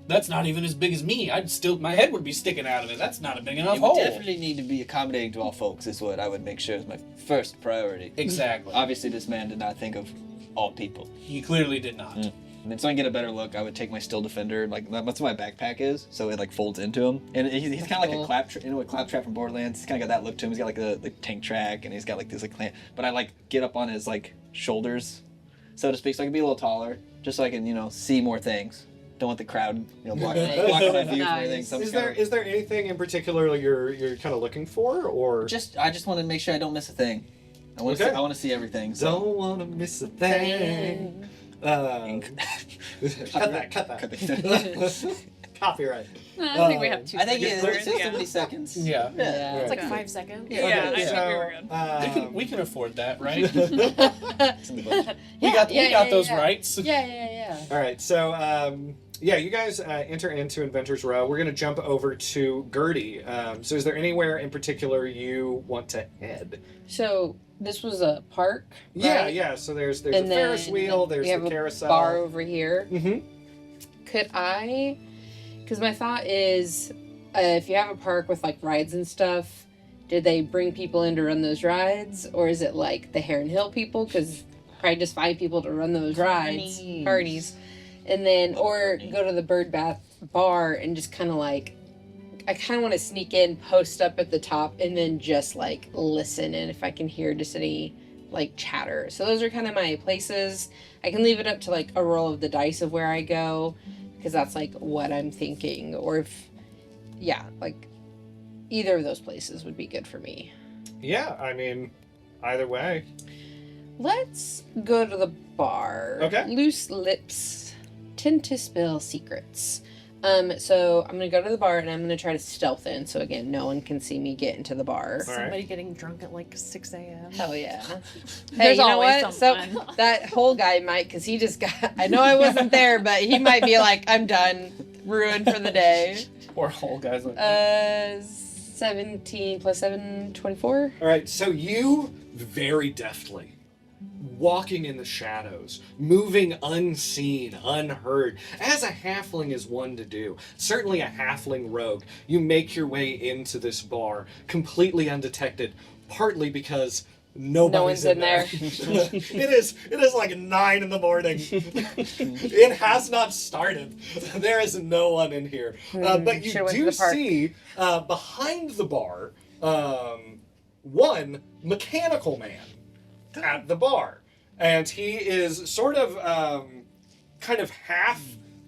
that's not even as big as me. My head would be sticking out of it. That's not a big enough It would hole. definitely need to be accommodating to all folks, is what I would make sure is my first priority. Exactly. Obviously, this man did not think of all people. He clearly did not. And then so I can get a better look, I would take my Still Defender, like that's what my backpack is, so it like folds into him. And he's kind of like a claptrap, claptrap from Borderlands. He's kind of got that look to him. He's got like the tank track, and he's got like this like clamp. But I like get up on his like shoulders, so to speak, so I can be a little taller, just so I can see more things. Don't want the crowd blocking my view from everything. So I'm Is there anything in particular you're kind of looking for, or I just want to make sure I don't miss a thing. I want to see everything. So. Don't want to miss a thing. Cut that. Copyright. I think we have 2 I think seconds. it's Yeah. 70 seconds. Yeah. Yeah. It's like 5 seconds. Yeah, I so, think we were good. We can afford that, right? It's in the budget. we got those rights. Yeah. all right, so you guys enter into Inventors Row. We're going to jump over to Gertie. So is there anywhere in particular you want to head? So this was a park, right? Yeah. So there's a And Ferris then wheel. There's we have the carousel. a bar over here. Mm-hmm. Could I? Because my thought is, if you have a park with like rides and stuff, did they bring people in to run those rides, or is it like the Heron Hill people? Because probably just 5 people to run those rides, parties, and then or go to the Bird Bath bar and just kind of like. I kind of want to sneak in, post up at the top, and then just like listen, and if I can hear just any like chatter. So those are kind of my places. I can leave it up to like a roll of the dice of where I go, because that's like what I'm thinking. Or if, yeah, like either of those places would be good for me. Yeah, I mean, either way. Let's go to the bar. Okay. Loose lips tend to spill secrets. So I'm gonna go to the bar and I'm gonna try to stealth in. So again, no one can see me get into the bar. All right. Somebody getting drunk at like 6 a.m. Hell yeah. Hey, There's you know always what? someone. So that whole guy might, because he just got, I know I wasn't there, but he might be like, I'm done. Ruined for the day. Poor whole guys like 17 plus 7, 24. All right, so you very deftly, walking in the shadows, moving unseen, unheard, as a halfling is one to do, certainly a halfling rogue, you make your way into this bar completely undetected, partly because nobody's one's in there. it is like 9 in the morning. It has not started. There is no one in here. But you Should've went to do the park. see behind the bar one mechanical man at the bar. And he is sort of kind of half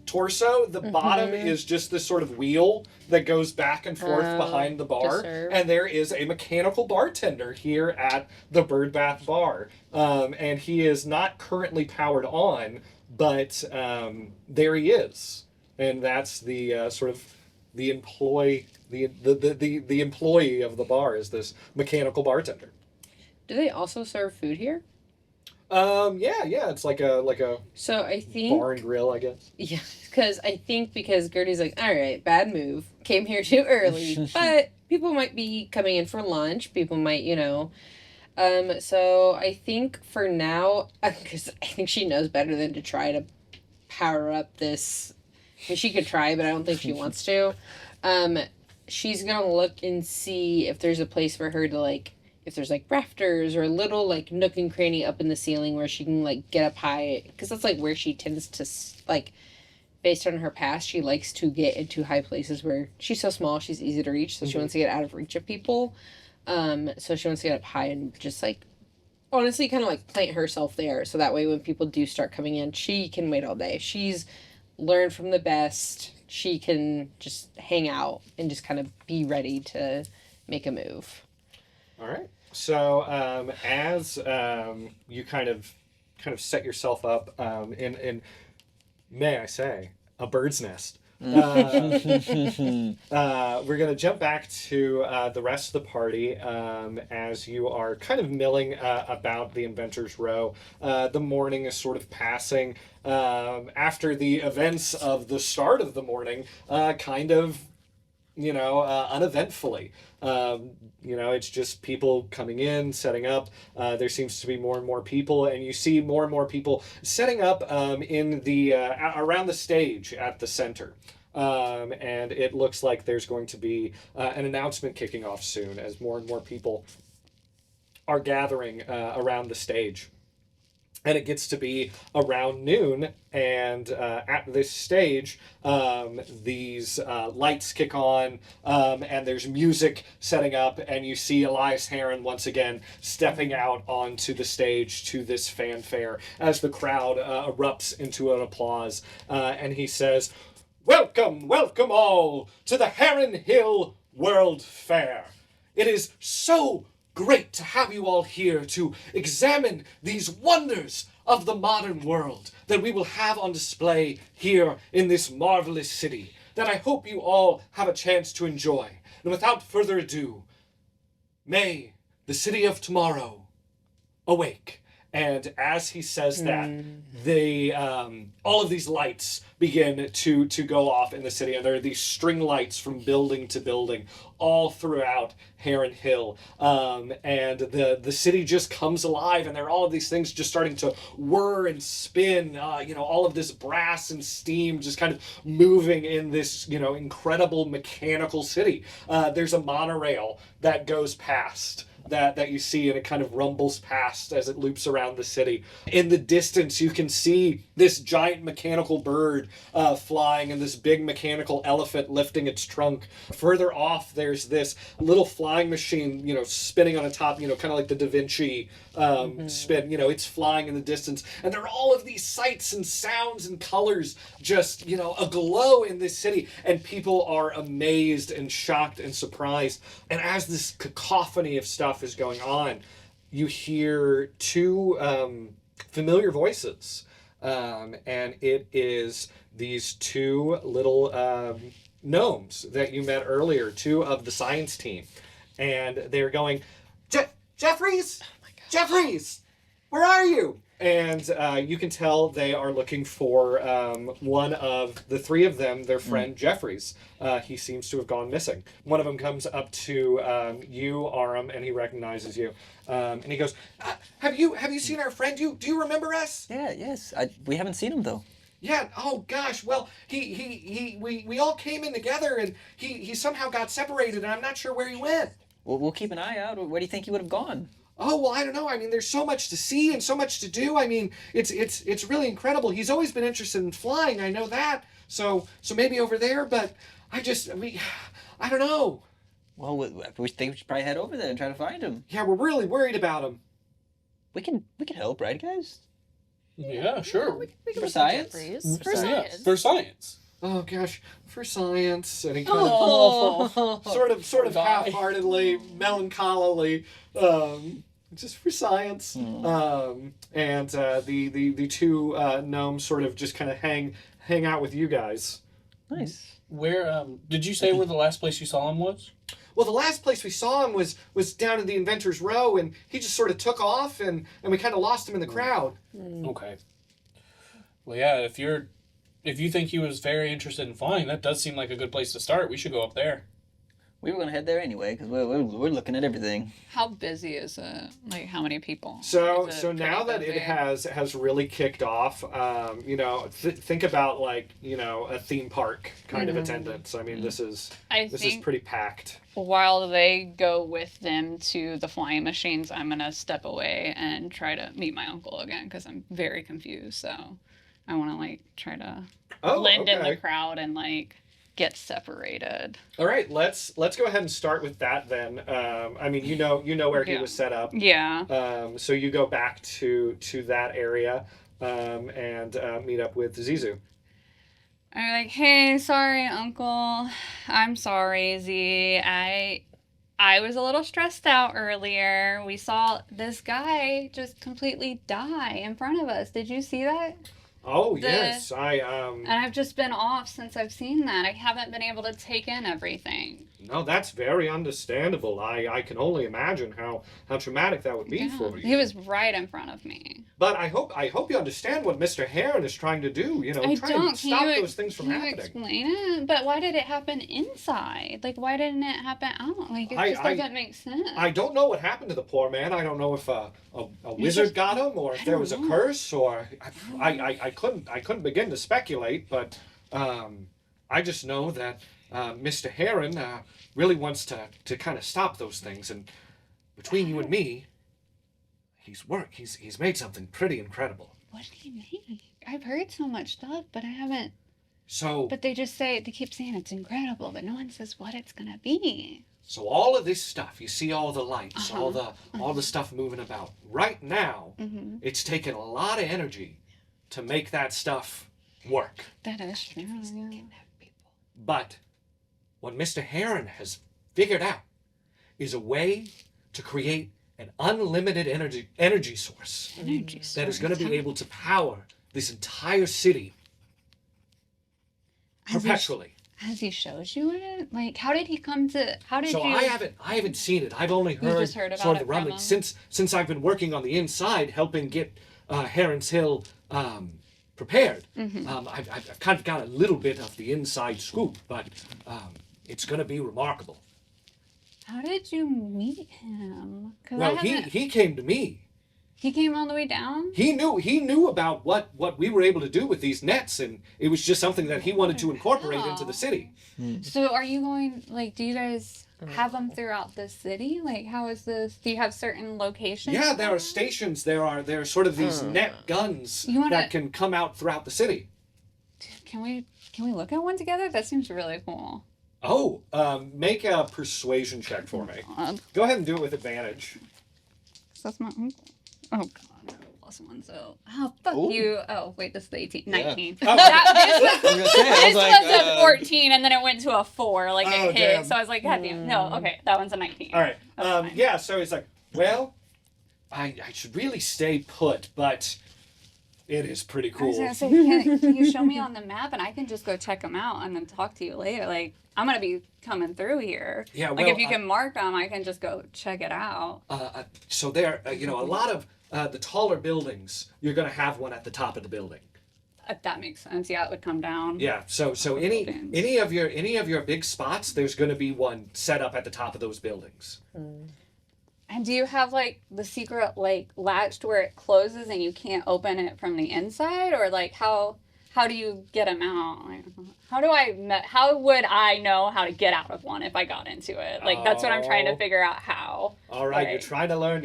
torso. The bottom is just this sort of wheel that goes back and forth behind the bar. And there is a mechanical bartender here at the Birdbath Bar. And he is not currently powered on, but there he is. And that's the sort of the employee of the bar is this mechanical bartender. Do they also serve food here? Yeah, it's like a So I think bar and grill, I guess. yeah, because Gertie's like, all right, bad move, came here too early, but people might be coming in for lunch. People might, So I think for now, because I think she knows better than to try to power up this. I mean, she could try, but I don't think she wants to. She's gonna look and see if there's a place for her to like. If there's like rafters or a little like nook and cranny up in the ceiling where she can like get up high, because that's like where she tends to like, based on her past, she likes to get into high places where she's so small, she's easy to reach, so she wants to get out of reach of people. So she wants to get up high and just like honestly kind of like plant herself there, so that way when people do start coming in, she can wait all day. She's learned from the best. She can just hang out and just kind of be ready to make a move. All right. So as you kind of set yourself up in may I say a bird's nest. We're gonna jump back to the rest of the party as you are kind of milling about the Inventors Row. The morning is sort of passing after the events of the start of the morning, kind of uneventfully. It's just people coming in, setting up. There seems to be more and more people, and you see more and more people setting up in the around the stage at the center. And it looks like there's going to be an announcement kicking off soon as more and more people are gathering around the stage. And it gets to be around noon, and at this stage, these lights kick on, and there's music setting up, and you see Elias Heron once again stepping out onto the stage to this fanfare as the crowd erupts into an applause, and he says, "Welcome, welcome all to the Heron Hill World Fair. It is so great to have you all here to examine these wonders of the modern world that we will have on display here in this marvelous city that I hope you all have a chance to enjoy. And without further ado, may the city of tomorrow awake." And as he says that, all of these lights begin to go off in the city, and there are these string lights from building to building all throughout Heron Hill. And the city just comes alive, and there are all of these things just starting to whir and spin. All of this brass and steam just kind of moving in this incredible mechanical city. There's a monorail that goes past. that you see, and it kind of rumbles past as it loops around the city. In the distance, you can see this giant mechanical bird flying and this big mechanical elephant lifting its trunk. Further off, there's this little flying machine, spinning on a top, kind of like the Da Vinci spin. It's flying in the distance. And there are all of these sights and sounds and colors just, aglow in this city. And people are amazed and shocked and surprised. And as this cacophony of stuff is going on, you hear two familiar voices. And it is these two little gnomes that you met earlier, two of the science team. And they're going, Jeffries! Jeffries! Where are you? And you can tell they are looking for one of the three of them, their friend Jeffries. He seems to have gone missing. One of them comes up to you, Aram, and he recognizes you. And he goes, have you seen our friend? Do you remember us? Yeah, yes. We haven't seen him, though. Yeah, oh gosh, well, we all came in together, and he somehow got separated, and I'm not sure where he went. Well, we'll keep an eye out. Where do you think he would have gone? Oh, well, I don't know. I mean, there's so much to see and so much to do. I mean, it's really incredible. He's always been interested in flying. I know that. So maybe over there, but I don't know. Well, we think we should probably head over there and try to find him. Yeah, we're really worried about him. We can help, right, guys? Yeah, sure. We can For look at science? Jeffries. For Yeah, science. for science. Oh gosh, for science, and he kind of sort of half-heartedly, melancholily, just for science. And the two gnomes sort of just kind of hang out with you guys. Nice. Where did you say where the last place you saw him was? Well, the last place we saw him was down in the Inventor's Row, and he just sort of took off, and we kind of lost him in the crowd. Okay. Well, yeah, if you think he was very interested in flying, that does seem like a good place to start. We should go up there. We were going to head there anyway, because we're looking at everything. How busy is it? Like, how many people? So Is it now that pretty it busy? has really kicked off, think about like, a theme park kind of attendance. I mean, this is pretty packed. While they go with them to the flying machines, I'm going to step away and try to meet my uncle again, because I'm very confused. So I want to, try to blend in the crowd and, get separated. All right, let's go ahead and start with that then. I mean, you know where he was set up. Yeah. So you go back to that area and meet up with Zizu. I'm like, hey, sorry, Uncle. I'm sorry, Z. I was a little stressed out earlier. We saw this guy just completely die in front of us. Did you see that? Oh, yes. And I've just been off since I've seen that. I haven't been able to take in everything. No, that's very understandable. I can only imagine how traumatic that would be for you. He was right in front of me. But I hope you understand what Mr. Heron is trying to do. Try and stop those things from happening. Can you explain it? But why did it happen inside? Why didn't it happen out? It just doesn't make sense. I don't know what happened to the poor man. I don't know if a wizard got him, or if there was a curse, or I couldn't begin to speculate. But I just know that Mr. Heron really wants to kind of stop those things. And between you and me, he's made something pretty incredible. What did he make? I've heard so much stuff, but I haven't. So. But they keep saying it's incredible, but no one says what it's gonna be. So all of this stuff, you see all the lights, all the stuff moving about. Right now, it's taken a lot of energy to make that stuff work. That is true. Yeah. But what Mr. Heron has figured out is a way to create an unlimited energy source that is going to be able to power this entire city perpetually. Has he showed you it? How did he come to? How did you? I haven't seen it. I've only heard about sort of it the rumbling since I've been working on the inside, helping get Heron's Hill prepared. I've kind of got a little bit of the inside scoop, but it's going to be remarkable. How did you meet him? Well, he came to me. He came all the way down? He knew about what we were able to do with these nets, and it was just something that he wanted to incorporate into the city. So are you going, like, do you guys have them throughout the city? Like, how is this? Do you have certain locations? Yeah, there are stations. There are sort of these net guns that can come out throughout the city. Can we look at one together? That seems really cool. Oh, make a persuasion check for me. Go ahead and do it with advantage. That's my uncle. Oh, God. +1, so... Oh, fuck you. Oh, wait, this is the 18. 19. Oh. This was a 14, and then it went to a 4, like, it hit. Damn. So I was like, God damn. No, okay, that one's a 19. All right. Yeah, so he's like, well, I should really stay put, but it is pretty cool. I was going to say, can you show me on the map, and I can just go check them out and then talk to you later? Like, I'm going to be coming through here. Yeah, like, if you can mark them, I can just go check it out. So there, a lot of the taller buildings, you're going to have one at the top of the building. That makes sense. Yeah, it would come down. Yeah. So any of your big spots, there's going to be one set up at the top of those buildings. And do you have, like, the secret, like, latch to where it closes and you can't open it from the inside? Or, like, how do you get them out? Like, how would I know how to get out of one if I got into it? Like, that's what I'm trying to figure out how. All right, like, you're trying to learn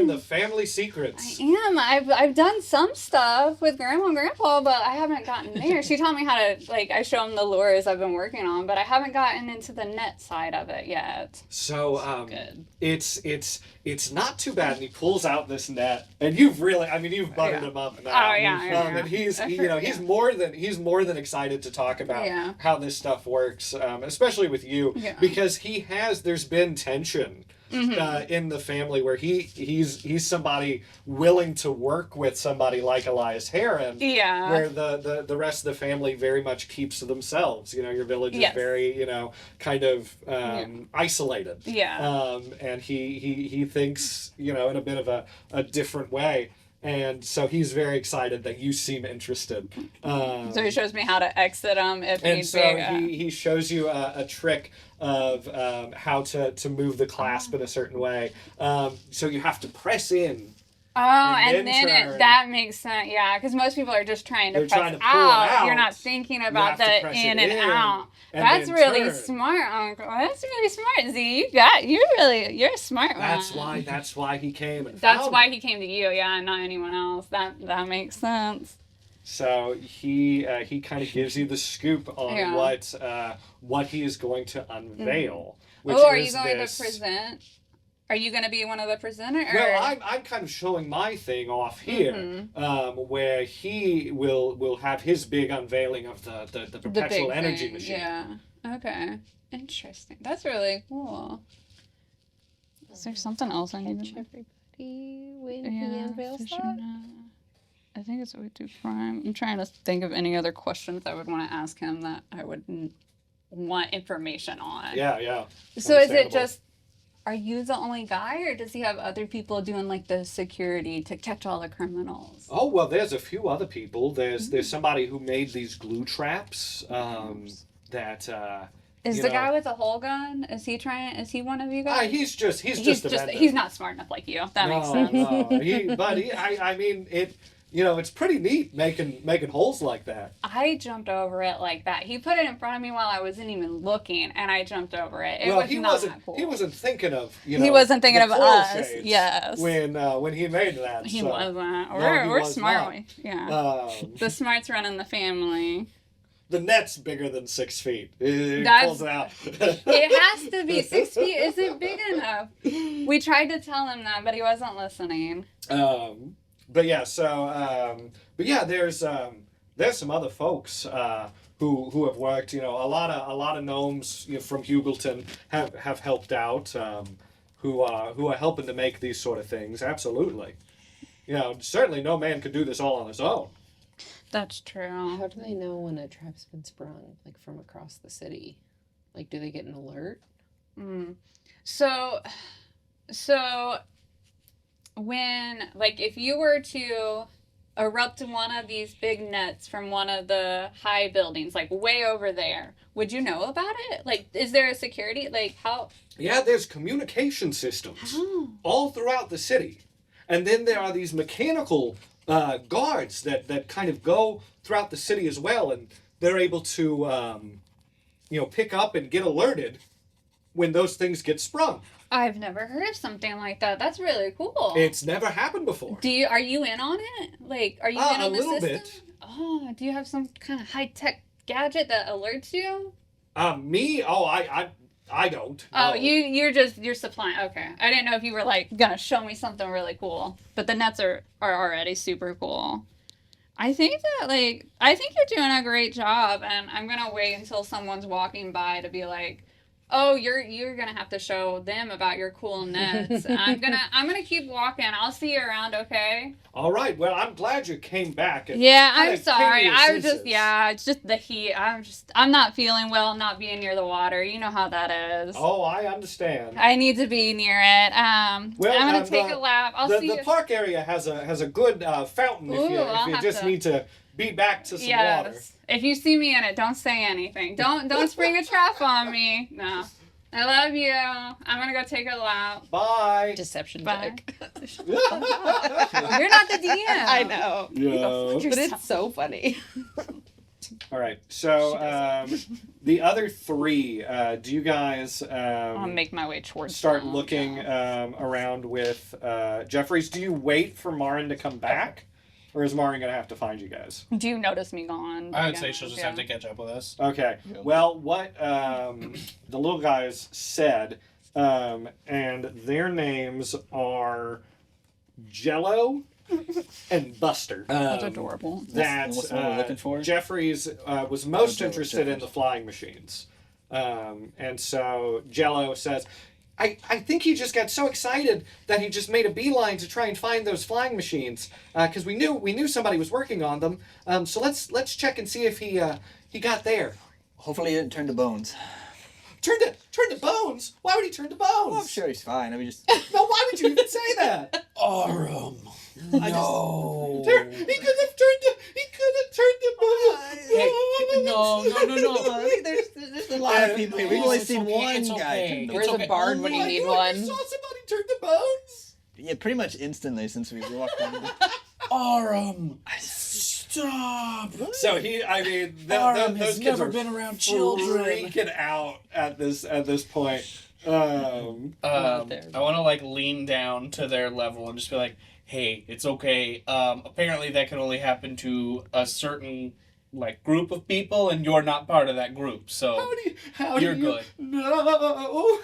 the family secrets. I am. I've done some stuff with Grandma and Grandpa, but I haven't gotten there. She taught me how to, like, I show them the lures I've been working on, but I haven't gotten into the net side of it yet. So, good. It's not too bad. And he pulls out this net, and you've buttered him up now. Oh yeah. And he's more than excited to talk about how this stuff works, especially with you, because there's been tension in the family where he's somebody willing to work with somebody like Elias Heron, where the rest of the family very much keeps to themselves. Your village is very kind of isolated. And he thinks in a bit of a different way. And so he's very excited that you seem interested. So he shows me how to exit them if and need so be. he shows you a trick of how to move the clasp in a certain way. So you have to press in. Oh, and then that makes sense. Yeah, because most people are just trying to press out. You're not thinking about the in and out. That's really smart, Uncle. That's really smart, Z. You're a smart one. That's why he came. That's why he came to you, and not anyone else. That makes sense. So he kind of gives you the scoop on what he is going to unveil. Are you going to present? Are you going to be one of the presenters? Well, I'm kind of showing my thing off here, where he will have his big unveiling of the perpetual energy machine. Yeah. Okay. Interesting. That's really cool. Is there something else I need to everybody when he unveils that? I think it's way too prime. I'm trying to think of any other questions I would want to ask him that I would want information on. Yeah. So is it just... Are you the only guy, or does he have other people doing, like, the security to catch all the criminals? Oh, well, there's a few other people. There's somebody who made these glue traps that... Is the guy with the hole gun? Is he one of you guys? He's just a vendor. He's not smart enough like you. That makes sense. No. I mean, it's pretty neat making holes like that. I jumped over it like that. He put it in front of me while I wasn't even looking, and I jumped over it. He wasn't thinking of he wasn't thinking of us. Yes. When he made that. He wasn't. We're smart. Yeah. The smarts run in the family. The net's bigger than 6 feet. It pulls it out. It has to be 6 feet. Isn't big enough. We tried to tell him that, but he wasn't listening. There's some other folks who have worked. A lot of gnomes from Hugleton have helped out. Who are helping to make these sort of things. Absolutely. Certainly no man could do this all on his own. That's true. How do they know when a trap's been sprung, like, from across the city? Like, do they get an alert? So when, like, if you were to erupt one of these big nets from one of the high buildings, like, way over there, would you know about it? Like, is there a security? Like, how? Yeah, there's communication systems all throughout the city. And then there are these mechanical guards that kind of go throughout the city as well, and they're able to, pick up and get alerted when those things get sprung. I've never heard of something like that. That's really cool. It's never happened before. Are you in on it? Like, are you in on a the little system? bit. Oh, do you have some kind of high-tech gadget that alerts you? Me? Oh, I don't. Oh, No. you're supplying. Okay, I didn't know if you were like gonna show me something really cool. But the nets are already super cool. I think you're doing a great job, and I'm gonna wait until someone's walking by to be like, oh, you're gonna have to show them about your cool nets. I'm gonna keep walking. I'll see you around, okay? All right. Well, I'm glad you came back. And Yeah, kinda I'm sorry. came to I your was just senses. it's just the heat. I'm not feeling well not being near the water. You know how that is. Oh, I understand. I need to be near it. Well, I'm gonna take a lap. I'll see the you. park area has a good fountain Ooh, if I'll you have just to- need to be back to some water. Yes. If you see me in it, don't say anything. Don't spring a trap on me. No. I love you. I'm gonna go take a lap. Bye. Deception Bye. check. You're not the DM. I know. Yeah. But it's so funny. All right. So the other three, do you guys I'll make my way towards start them. looking around with Jeffries? Do you wait for Marin to come back? Or is Marin going to have to find you guys? Do you notice me gone? I would say she'll just have to catch up with us. Okay. Well, what the little guys said, and their names are Jello and Buster. That's adorable. That What's the one we're looking for? Jeffries was most Jello, interested in the flying machines. And so Jello says, I think he just got so excited that he just made a beeline to try and find those flying machines because we knew somebody was working on them. So let's check and see if he got there. Hopefully he didn't turn to bones. Turn to bones. Why would he turn to bones? Well, I'm sure he's fine. I mean, just No, why would you even say that? Arum. No. He could have turned to bones. Hey, no. there's a lot of people here. We've only It's seen okay, one it's guy okay. turn to Where's bones. the barn when you need You one? saw somebody turn to bones. Yeah, pretty much instantly since we walked in. Arum. Stop. So Arum those has kids never are been around children. freaking out at this point. I want to like lean down to their level and just be like, "Hey, it's okay. Apparently, that can only happen to a certain like group of people, and you're not part of that group. So How you're do you good." No.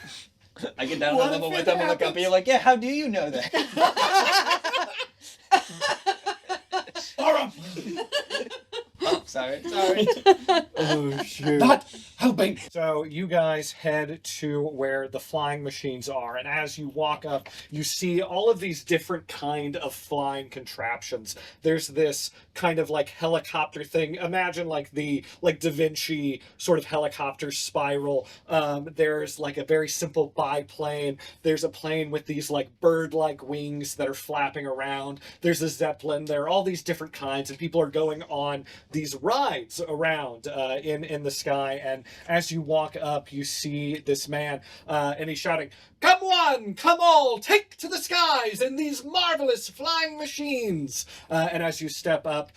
I get down to What that level if with it them and look up happens? and you're like, yeah, how do you know that? Arum. Oh, sorry. Oh shoot. Not helping. So you guys head to where the flying machines are, and as you walk up, you see all of these different kind of flying contraptions. There's this kind of like helicopter thing. Imagine like the Da Vinci sort of helicopter spiral. There's like a very simple biplane. There's a plane with these like bird-like wings that are flapping around. There's a zeppelin. There are all these different kinds, and people are going on these rides around in the sky. And as you walk up, you see this man, and he's shouting, "Come one, come all, take to the skies in these marvelous flying machines." And as you step up,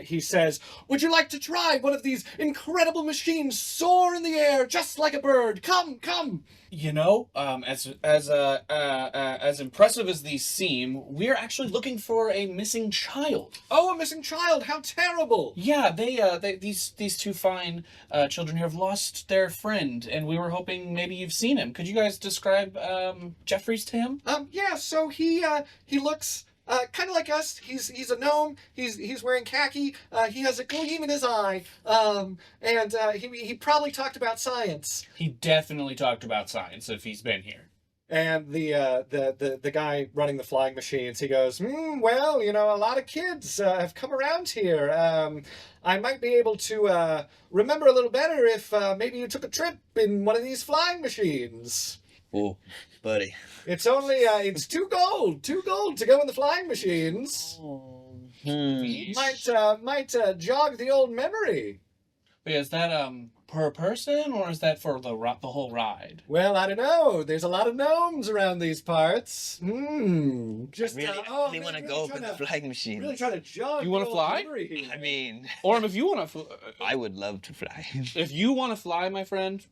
he says, "Would you like to try one of these incredible machines soar in the air just like a bird? Come, come." You know, as impressive as these seem, we're actually looking for a missing child. Oh, a missing child! How terrible! Yeah, these two fine children here have lost their friend, and we were hoping maybe you've seen him. Could you guys describe Jeffries to him? Yeah. So he looks kind of like us. He's a gnome. He's wearing khaki. He has a gleam in his eye. And he probably talked about science. He definitely talked about science if he's been here. And the guy running the flying machines, he goes, well, you know, a lot of kids have come around here. I might be able to remember a little better if maybe you took a trip in one of these flying machines. Oh, buddy. It's only it's 2 gold to go in the flying machines. Might jog the old memory. But yeah, is that per person, or is that for the whole ride? Well, I don't know. There's a lot of gnomes around these parts. Just I really want to go with the flying machine. Really trying to jog. You wanna fly? I mean, Orm, if you want to, I would love to fly. if you want to fly, my friend,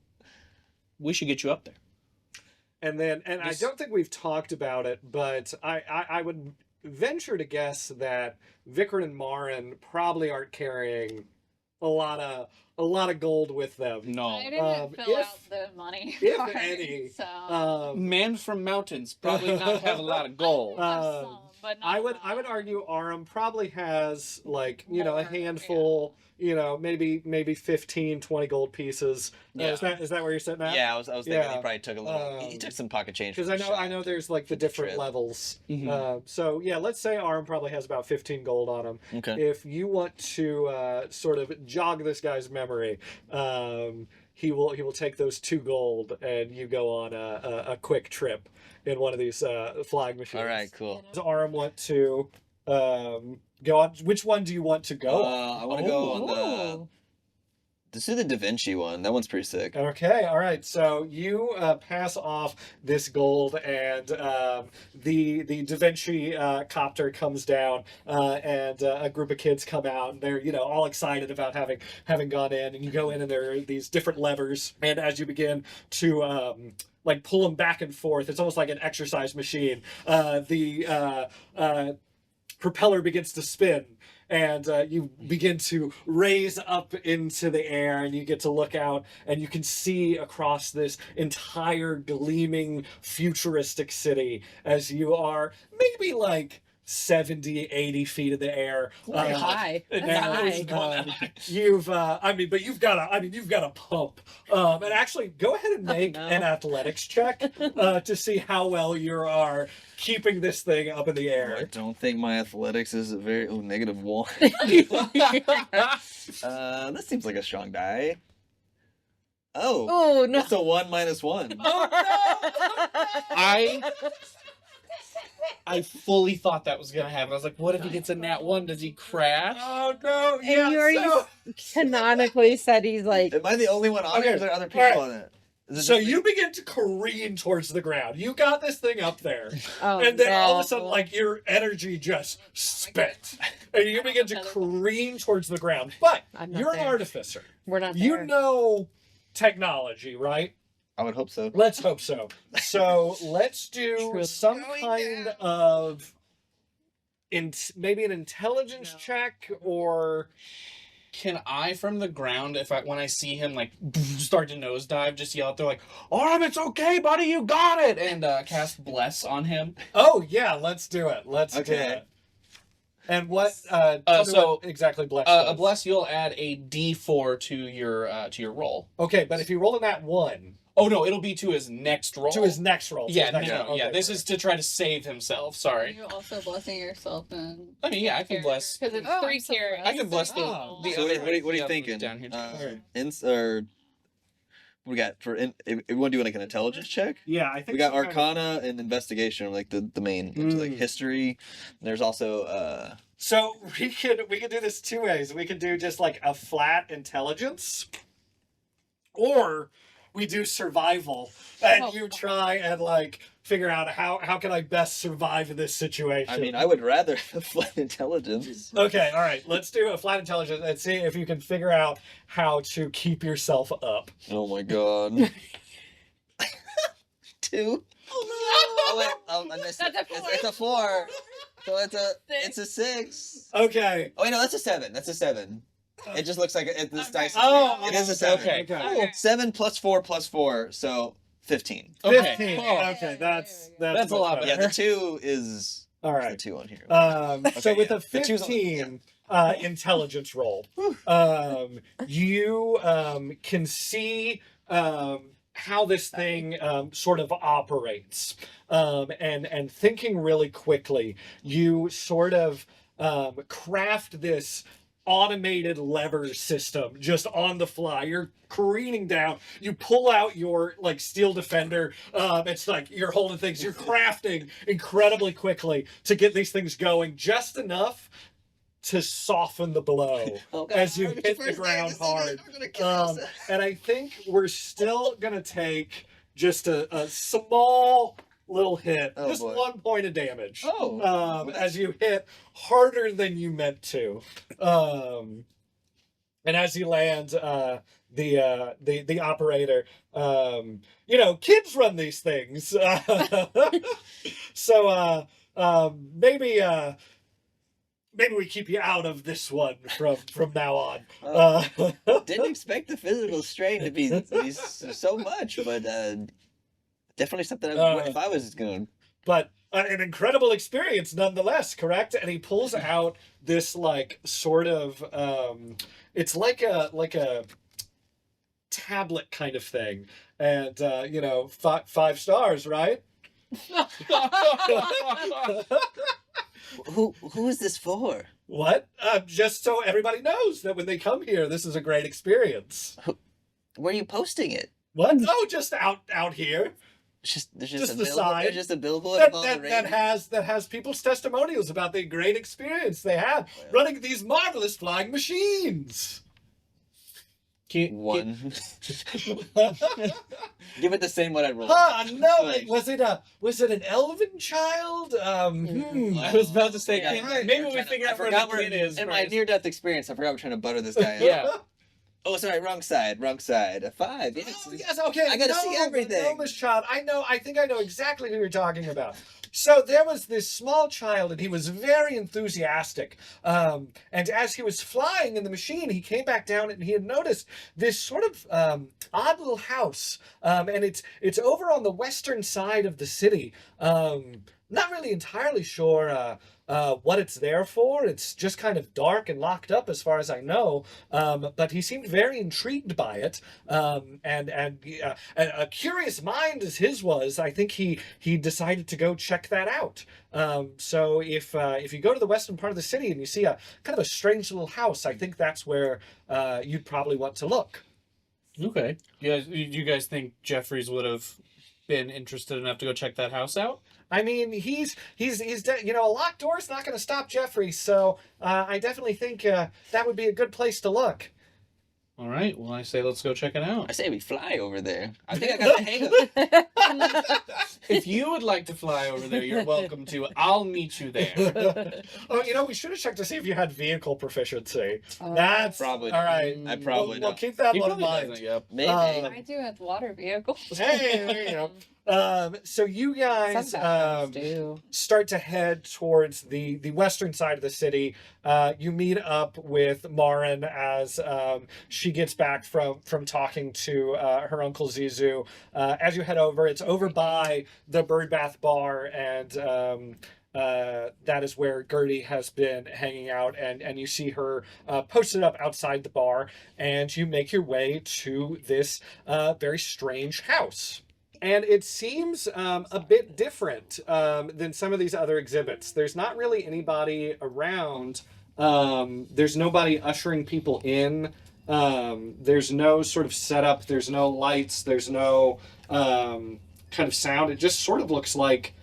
we should get you up there. And then, and I don't think we've talked about it, but I would venture to guess that Vikrin and Marin probably aren't carrying a lot of gold with them. No. I didn't fill out the money. if part, any. So. Man from mountains probably not have a lot of gold. Have some, but not I a would lot. argue Aram probably has like, you know, a More, handful, you know, maybe 15, 20 gold pieces. Yeah. Is that where you're sitting at? Yeah, I was thinking Yeah. he probably took a little. He took some pocket change. Because I know there's like the different trip. levels. Mhm. So yeah, let's say Aram probably has about 15 gold on him. Okay. If you want to sort of jog this guy's memory, he will take those 2 gold and you go on a quick trip in one of these flying machines. All right, cool. Does Aram want to go on? Which one do you want to go on? I want to go on the. This is the Da Vinci one. That one's pretty sick. Okay, all right. So you pass off this gold, and the Da Vinci copter comes down, and a group of kids come out, and they're all excited about having gone in. And you go in, and there are these different levers, and as you begin to like pull them back and forth, it's almost like an exercise machine. The propeller begins to spin. And you begin to raise up into the air, and you get to look out, and you can see across this entire gleaming futuristic city as you are maybe like 70, 80 feet in the air. High. And That's high. you've you've got a pump. And actually go ahead and make an athletics check to see how well you are keeping this thing up in the I air. don't think my athletics is a very -1. That seems like a strong die. Oh. Oh no. It's a 1 - 1. I fully thought that was gonna happen. I was like, what if he gets a nat 1? Does he crash? Oh no! And you already canonically said he's like. Am I the only one on Okay, it, or are there other people alright. on it? Is it So just me? you begin to careen towards the ground. You got this thing up there, Oh, and then all of a sudden, no. like your energy just spent, and you begin to careen towards the ground. But I'm not you're an there. artificer. We're not You there. know technology, right? I would hope so. Let's hope so. So let's do Truly. some kind of maybe an intelligence check or. Can I, from the ground, when I see him like start to nosedive, just yell out there like, "Aram, it's okay, buddy, you got it!" and cast bless on him? Oh yeah, let's do it. Let's do Okay. it. And what? Tell me so, what exactly bless. A does. bless, you'll add a D4 to your roll. Okay, but if you roll in that one Oh no, it'll be to his next roll. to his next roll. to Yeah, his no, next no, roll. yeah. Okay, This great. is to try to save himself. Are Sorry. you also blessing yourself and I mean, yeah, I can bless. because it's Oh, 3 I'm so carries. I can bless the Oh. the So other. what are you the other thinking? one's down here. Alright. Or what we got for? If we want to do like an intelligence check, Yeah, I think we got some kind of- Arcana and Investigation, like the main like history. There's also So we could do this 2 ways. We could do just like a flat intelligence, or we do survival, and you try and like figure out how can I best survive in this situation. I mean, I would rather flat intelligence. Okay, all right. Let's do a flat intelligence and see if you can figure out how to keep yourself up. Oh my god. 2. Oh wait, I missed That's it. a 4. It's a 4. So it's a 6. Okay. Oh wait, no, that's a 7. That's a 7. It just looks like this dice. Oh, It is a 7. Okay. Okay. 7 + 4 + 4, so 15. Okay. 15. Oh. Okay, that's That's a much lot better. Yeah, the 2 is All the right. 2 on here. So Okay, with yeah. a The two's on- 15 intelligence roll, you can see how this thing sort of operates. And thinking really quickly, you sort of craft this automated lever system just on the fly. You're careening down, you pull out your like steel defender, it's like you're holding things, you're crafting incredibly quickly to get these things going just enough to soften the blow as you hit the ground hard. And I think we're still going to take just a small little hit, just boy. 1 point of damage. As As you hit harder than you meant to. And as you land, the operator, kids run these things. So maybe we keep you out of this one from now on. Didn't expect the physical strain to be so much, but definitely something if I was going. But an incredible experience nonetheless, correct? And he pulls out this sort of it's like a tablet kind of thing, and 5 stars, right? Who is this for? What? Just so everybody knows that when they come here, this is a great experience. Where are you posting it? What? No, just out here. There's Just a the billboard. sign. There's just a billboard That, of all that, the that ratings. has people's testimonials about the great experience they had running these marvelous flying machines. One. Give it the same one I rolled. No, Like- was it an elven child? I was about to say, Yeah. maybe we figure out where the kid is. In my first. near-death experience, I forgot we're trying to butter this guy up. Yeah. Oh, sorry, wrong side. A 5. Yes. Oh, yes, okay. I gotta see everything. No, Miss Child. I think I know exactly who you're talking about. So there was this small child, and he was very enthusiastic. And as he was flying in the machine, he came back down, and he had noticed this sort of odd little house. And it's over on the western side of the city. Not really entirely sure what it's there for. It's just kind of dark and locked up as far as I know. But he seemed very intrigued by it. And a curious mind as his was, I think he decided to go check that out. So if you go to the western part of the city and you see a kind of a strange little house, I think that's where you'd probably want to look. Okay. You guys think Jeffries would have been interested enough to go check that house out? I mean, he's a locked door's not going to stop Jeffrey, so I definitely think that would be a good place to look. All right. Well, I say let's go check it out. I say we fly over there. I think I got the hang of it. If you would like to fly over there, you're welcome to. I'll meet you there. Oh, we should have checked to see if you had vehicle proficiency. That's Probably. all right. I probably We'll don't. keep that He one in probably mind. doesn't, yep. Maybe. I do have water vehicles. Hey, there you go. So you guys Sometimes do. start to head towards the western side of the city. You meet up with Marin as she gets back from talking to her uncle Zizu. As you head over, it's over by the Birdbath Bar, and that is where Gertie has been hanging out, and you see her posted up outside the bar, and you make your way to this very strange house. And it seems a bit different than some of these other exhibits. There's not really anybody around. There's nobody ushering people in. There's no sort of setup. There's no lights. There's no kind of sound. It just sort of looks like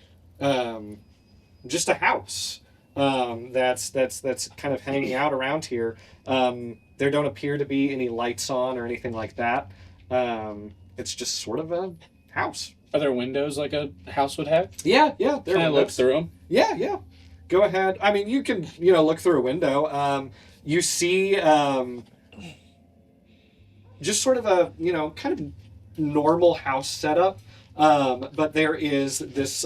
just a house that's kind of hanging out around here. There don't appear to be any lights on or anything like that. It's just sort of a house. Are there windows like a house would have? Yeah. There Can I are look windows. through them? Yeah. Go ahead. I mean, you can, look through a window. You see just sort of a, kind of normal house setup. But there is this,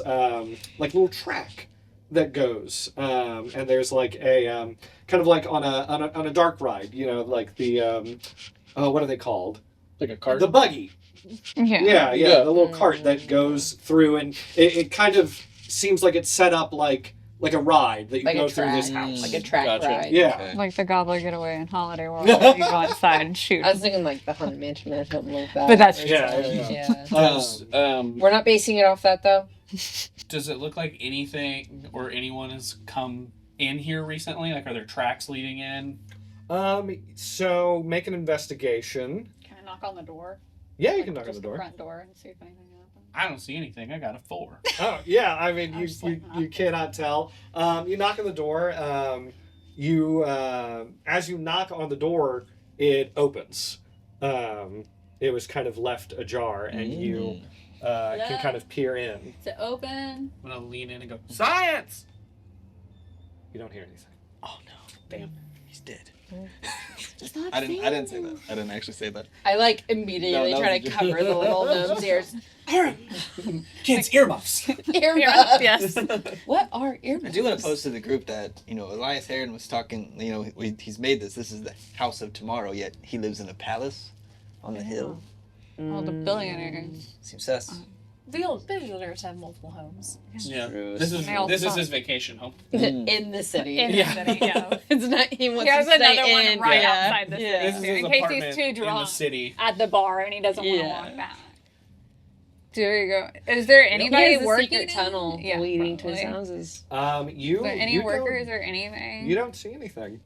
little track that goes. And there's like a, kind of like on a dark ride, like the, what are they called? Like a cart? The buggy. Yeah. Yeah, the little cart that goes through, and it kind of seems like it's set up like a ride that you Like a go through this track. house. Like a track Gotcha. ride. Yeah. Okay. Like the Gobbler Getaway in Holiday World, where you go outside and shoot. I was thinking like the Haunted Mansion or something like that. But that's Yeah. Does, We're not basing it off that though. does it look like anything or anyone has come in here recently? Like, are there tracks leading in? So make an investigation. Can I knock on the door? Yeah, you Like, can knock on just the door. front door and see if anything happens. I don't see anything. I got a 4. Oh, yeah, I mean, I'm just like, you cannot tell. You knock on the door. you as you knock on the door, it opens. It was kind of left ajar, and you can kind of peer in. Is it open? I'm gonna lean in and go, science! You don't hear anything. Oh no! Damn, he's dead. Stop I didn't say that. I didn't actually say that. I like immediately No, that try was to a joke. cover the little gnome's ears. Kids, earmuffs. Earmuffs. Yes. What are earmuffs? I do want to post to the group that, Elias Heron was talking, he's made this. This is the house of tomorrow, yet he lives in a palace on the hill. Well, the billionaires. Seems sus. Billionaires have multiple homes. Yeah. True. This is Nail fun. his vacation home. In the city. In Yeah. the city, yeah. It's not. He wants He has to stay another one in. right yeah. outside the Yeah. This is city, his in case apartment he's too in the drunk city. at the bar and he doesn't want to Yeah. walk back. There you go. Is there anybody He has a working? secret tunnel Yeah, leading to his probably. houses. You. Is there any you workers Don't, or anything? you don't see anything.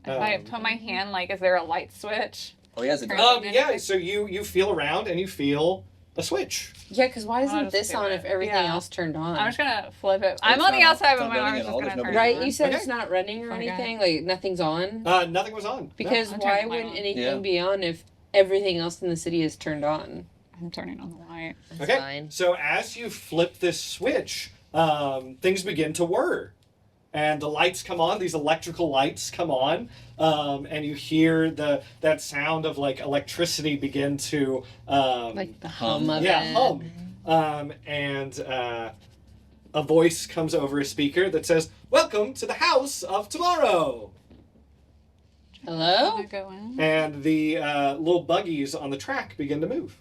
If I put my hand, like, is there a light switch? Oh, he has a Yeah. So you feel around and you feel a switch. Yeah, because why I'll isn't just this do on it. if everything Yeah. else turned on? I'm just gonna flip it. it's I'm on the not- outside, it's but not my running arm's at just all, gonna there's no turn Right, on. you said Okay. it's not running or Okay. anything. Like nothing's on. Nothing was on. Because I'm why turning mine wouldn't on. anything Yeah. be on if everything else in the city is turned on? I'm turning on the light. That's Okay. fine. So as you flip this switch, things begin to whir. And the lights come on, these electrical lights come on, and you hear that sound of like electricity begin to Like the hum of it. hum. And a voice comes over a speaker that says, "Welcome to the house of tomorrow." Hello? Wanna go in? And the little buggies on the track begin to move.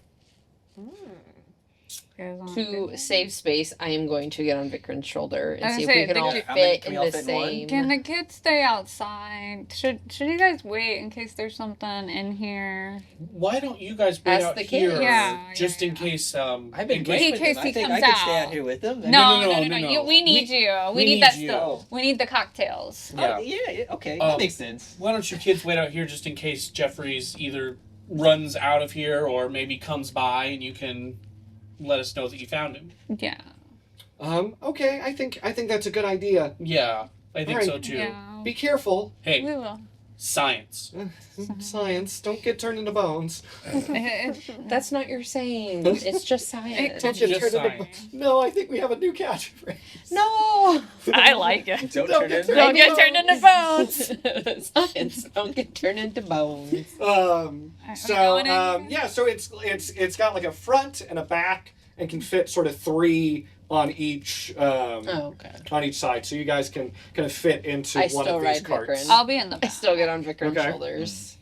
Goes on. To save space, I am going to get on Vikram's shoulder I and was see if gonna we say, can all think How many- fit can in we all the fit in one? same. Can the kids stay outside? Should you guys wait in case there's something in here? Why don't you guys wait Ask out the here kids. Yeah, just yeah, in case I've been in great case in case with them. he I think comes I could stay out. out here with them. No. We need you. We need that you. stuff. We need the cocktails. Yeah. Yeah, okay. Um, that makes sense. Why don't you kids wait out here just in case Jeffries either runs out of here or maybe comes by and you can let us know that you found him. Yeah. Okay, I think that's a good idea. Yeah, I think Alright. so too. Yeah. Be careful. We Hey, will. science. Science, don't get turned into bones. That's not your saying. It's just science. Don't get Just turned into science. bones. No, I think we have a new catchphrase. No! I like it. Don't Don't turn get in. turned Don't get turned into bones. Science don't get turned into bones. So it's got like a front and a back and can fit sort of 3 on each Okay. on each side, so you guys can kind of fit into I one still of these ride carts. Vikram. I'll be in the I back. still get on Vikram's Okay. shoulders.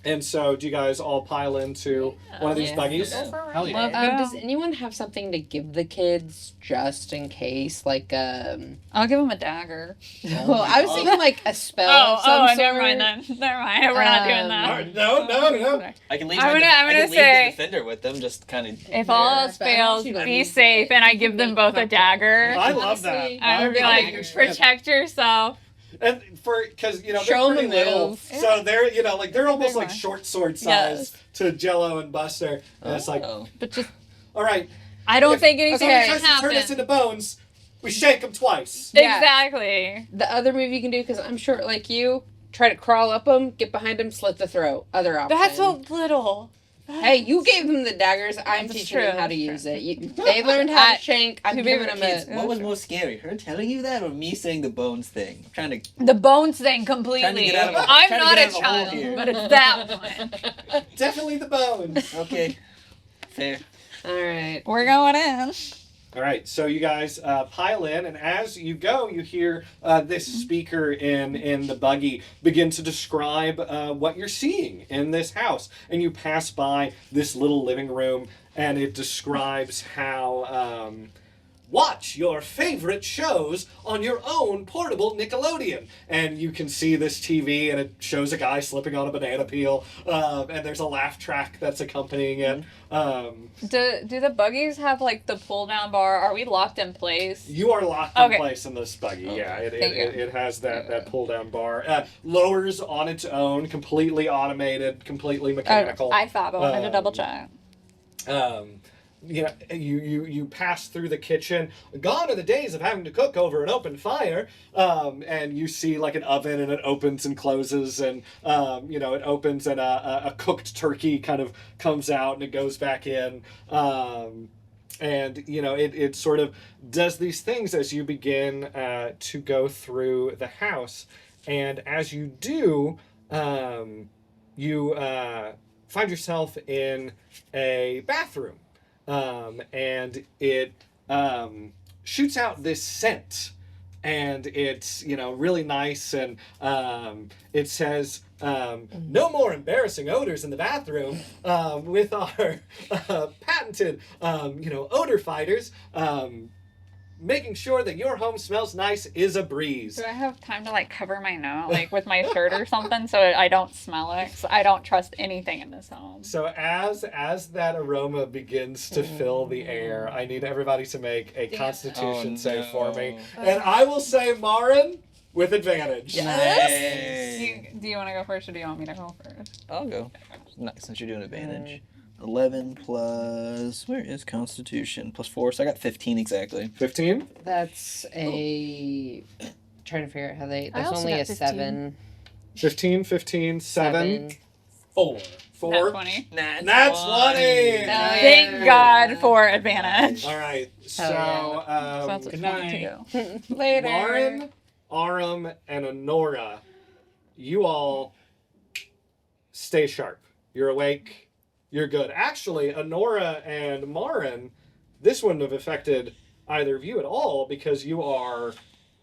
And so, do you guys all pile into one of these Yeah. buggies? Hell yeah. Love Does go. anyone have something to give the kids just in case? Like, I'll give him a dagger. well, I was thinking like a spell of some sort. Never mind then. Never mind. We're not doing All that. right, no. I can leave I'm gonna I can leave say- the defender with them, just kind of. If all else but I fails, want you to be use safe, it. and I give them both a dagger. I love that. Honestly, I would be I like, think protect yourself. And because Show they're 'em pretty the little, move. so they're they're almost like one. short sword size Yes. to Jello and Buster. And it's like, Oh. But just, all right, I don't if think anything somebody can tries to turn us happen. into bones, we shank them twice. Yeah. Exactly. The other move you can do, because I'm sure, like you, try to crawl up them, get behind them, slit the throat. Other option. That's so little. Hey, you gave them the daggers. I'm That's teaching true, them how to that's use it. They learned how to shank. I'm to be giving them kids, a. What was more scary, her telling you that or me saying the bones thing? I'm trying to. The bones thing Trying to completely. get out of- I'm trying to not get a out of the hole child, here. but it's that one. Definitely the bones. Okay. Fair. All right. We're going in. All right, so you guys pile in, and as you go, you hear this speaker in the buggy begin to describe what you're seeing in this house. And you pass by this little living room, and it describes how watch your favorite shows on your own portable Nickelodeon. And you can see this TV, and it shows a guy slipping on a banana peel, and there's a laugh track that's accompanying it. Do the buggies have like the pull down bar? Are we locked in place? You are locked in Okay. place in this buggy. Okay. Yeah, Thank you. it has that pull down bar. Lowers on its own, completely automated, completely mechanical. I thought, but wanted to Um, double check. you pass through the kitchen. Gone are the days of having to cook over an open fire. And you see like an oven, and it opens and closes, and it opens, and a cooked turkey kind of comes out, and it goes back in. And it sort of does these things as you begin to go through the house. And as you do, you find yourself in a bathroom. And it shoots out this scent, and it's really nice, and it says no more embarrassing odors in the bathroom with our patented odor fighters. Making sure that your home smells nice is a breeze. Do I have time to cover my nose with my shirt or something so I don't smell it? 'Cause I don't trust anything in this home. So as that aroma begins to fill the air, I need everybody to make a Constitution save for me, and I will say Marin with advantage. Nice. Do you want to go first, or do you want me to go first? I'll go. Since you're doing advantage. 11 plus, where is Constitution? Plus 4, so I got 15 exactly. 15? That's trying to figure out how that's also only got a 15. 7. 15, 7. 4. 4. Nat 20. Nat 20! Thank God for advantage. All right, so, So that's a Good night. 22. Later. Lauren, Aram, and Honora, you all stay sharp. You're awake. You're good. Actually, Honora and Marin, this wouldn't have affected either of you at all because you are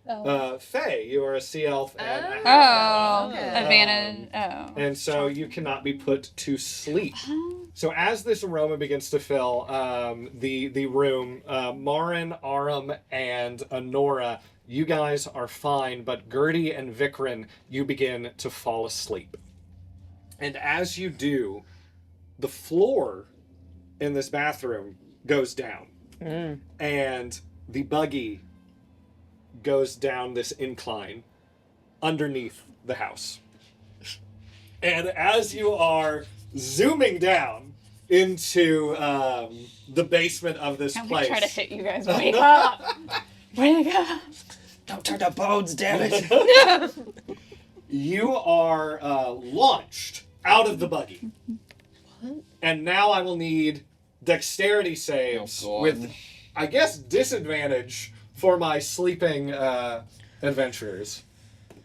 Fae. You are a sea elf and a half elf. Advantage. And so you cannot be put to sleep. So as this aroma begins to fill the room, Marin, Aram, and Honora, you guys are fine, but Gertie and Vikrin, you begin to fall asleep. And as you do, the floor in this bathroom goes down. And the buggy goes down this incline underneath the house. And as you are zooming down into the basement of this Can place... we try to hit you guys? Wake up! Wake up! Don't turn the bones, damn it. You are launched out of the buggy. And now I will need dexterity saves with, I guess, disadvantage for my sleeping adventurers. You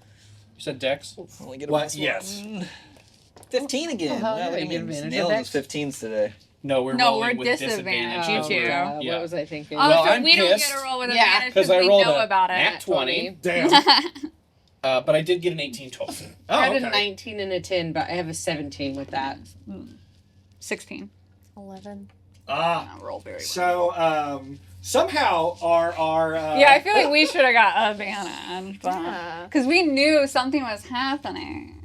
said Dex? Only get a What? plus Yes. 1. 15 again. Oh, Wow, yeah, I you get mean, advantage nailing of those 15s today. No, we're No, rolling we're with disadvantage. disadvantage. You two. Yeah. What was I thinking? Oh, Well, so I'm we don't pissed. get a roll with Yeah, advantage Because because I we rolled know a about nat it. 20, Damn. but I did get an 18 total. I had okay. a 19 and a 10, but I have a 17 with that. 16. 11. Ah. I roll very well. So, somehow our Yeah, I feel like we should have got advantage, but Yeah. because we knew something was happening.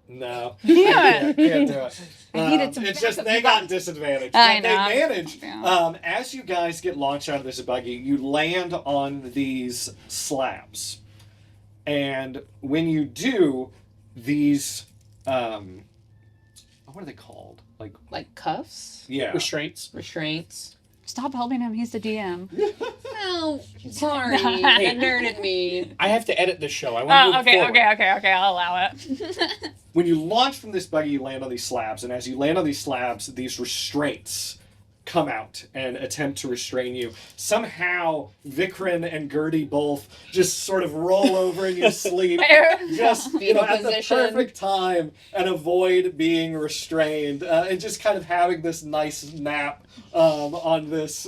No. Damn it! Can't do it. I needed some It's just backup. they got disadvantage. I But know. they manage. Yeah. As you guys get launched out of this buggy, you land on these slabs. And when you do, these what are they called? Like cuffs? Yeah. Restraints. Restraints? Stop helping him. He's the DM. Oh, sorry. That nerded me. I have to edit this show. I want to move forward. Okay. I'll allow it. When you launch from this buggy, you land on these slabs, and as you land on these slabs, these restraints come out and attempt to restrain you. Somehow, Vikrin and Gertie both just sort of roll over in your sleep, just Fetal at the position. perfect time, and avoid being restrained, and just kind of having this nice nap on this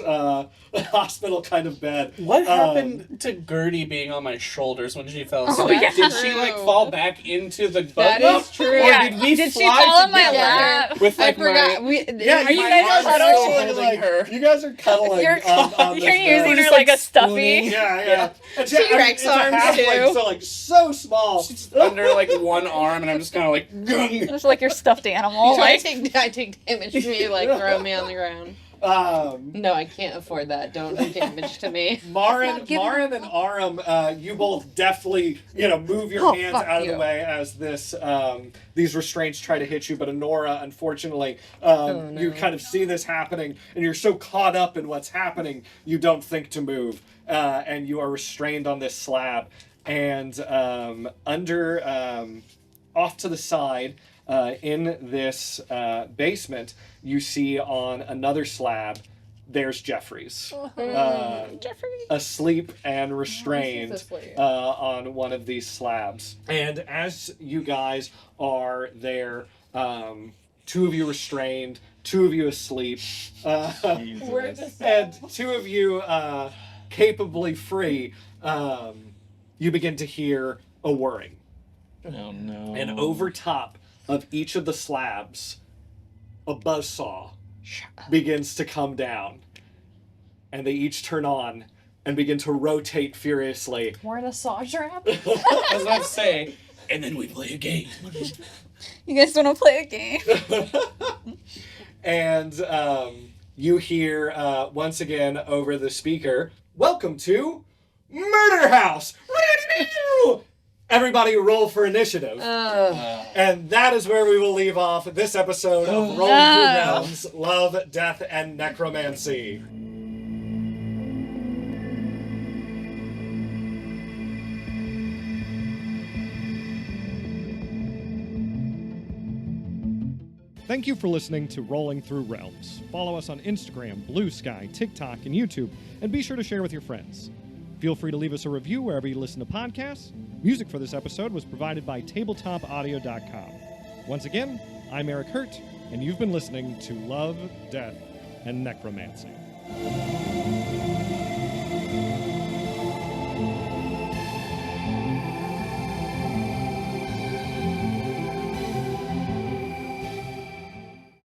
hospital kind of bed. What happened to Gertie being on my shoulders when she fell asleep? yeah. Did she fall back into the That buggy? is true. Or Yeah. did we Did she fly fall in my together lap? with I like forgot. my... Yeah, Are you my guys arms cuddling? still holding her. You guys are cuddling You're on this You're bed. using her Just, like a spooning. stuffy. Yeah. And T-Rex it's a arms, halfling, too. so small. She's under like one arm, and I'm just kind of like... Just like your stuffed animal. I Like take damage from you, like throw me on the ground. No, I can't afford that. Don't do damage to me. Marin and Aram, you both deftly, move your hands fuck out of you. the way as these restraints try to hit you. But Honora, unfortunately, no. you kind of see this happening, and you're so caught up in what's happening, you don't think to move, and you are restrained on this slab. And off to the side, in this basement, you see on another slab, there's Jeffries. Asleep and restrained on one of these slabs. And as you guys are there, two of you restrained, two of you asleep, and two of you capably free, you begin to hear a whirring. Oh no. And over top of each of the slabs, a buzzsaw begins to come down. And they each turn on and begin to rotate furiously. We're in a saw trap? I was about to say, and then we play a game. You guys want to play a game? And you hear, once again, over the speaker, "Welcome to Murder House!" Everybody roll for initiative. And that is where we will leave off this episode of Rolling Through Realms, Love, Death, and Necromancy. Thank you for listening to Rolling Through Realms. Follow us on Instagram, Blue Sky, TikTok, and YouTube, and be sure to share with your friends. Feel free to leave us a review wherever you listen to podcasts. Music for this episode was provided by tabletopaudio.com. Once again, I'm Erik Hurt, and you've been listening to Love, Death, and Necromancy.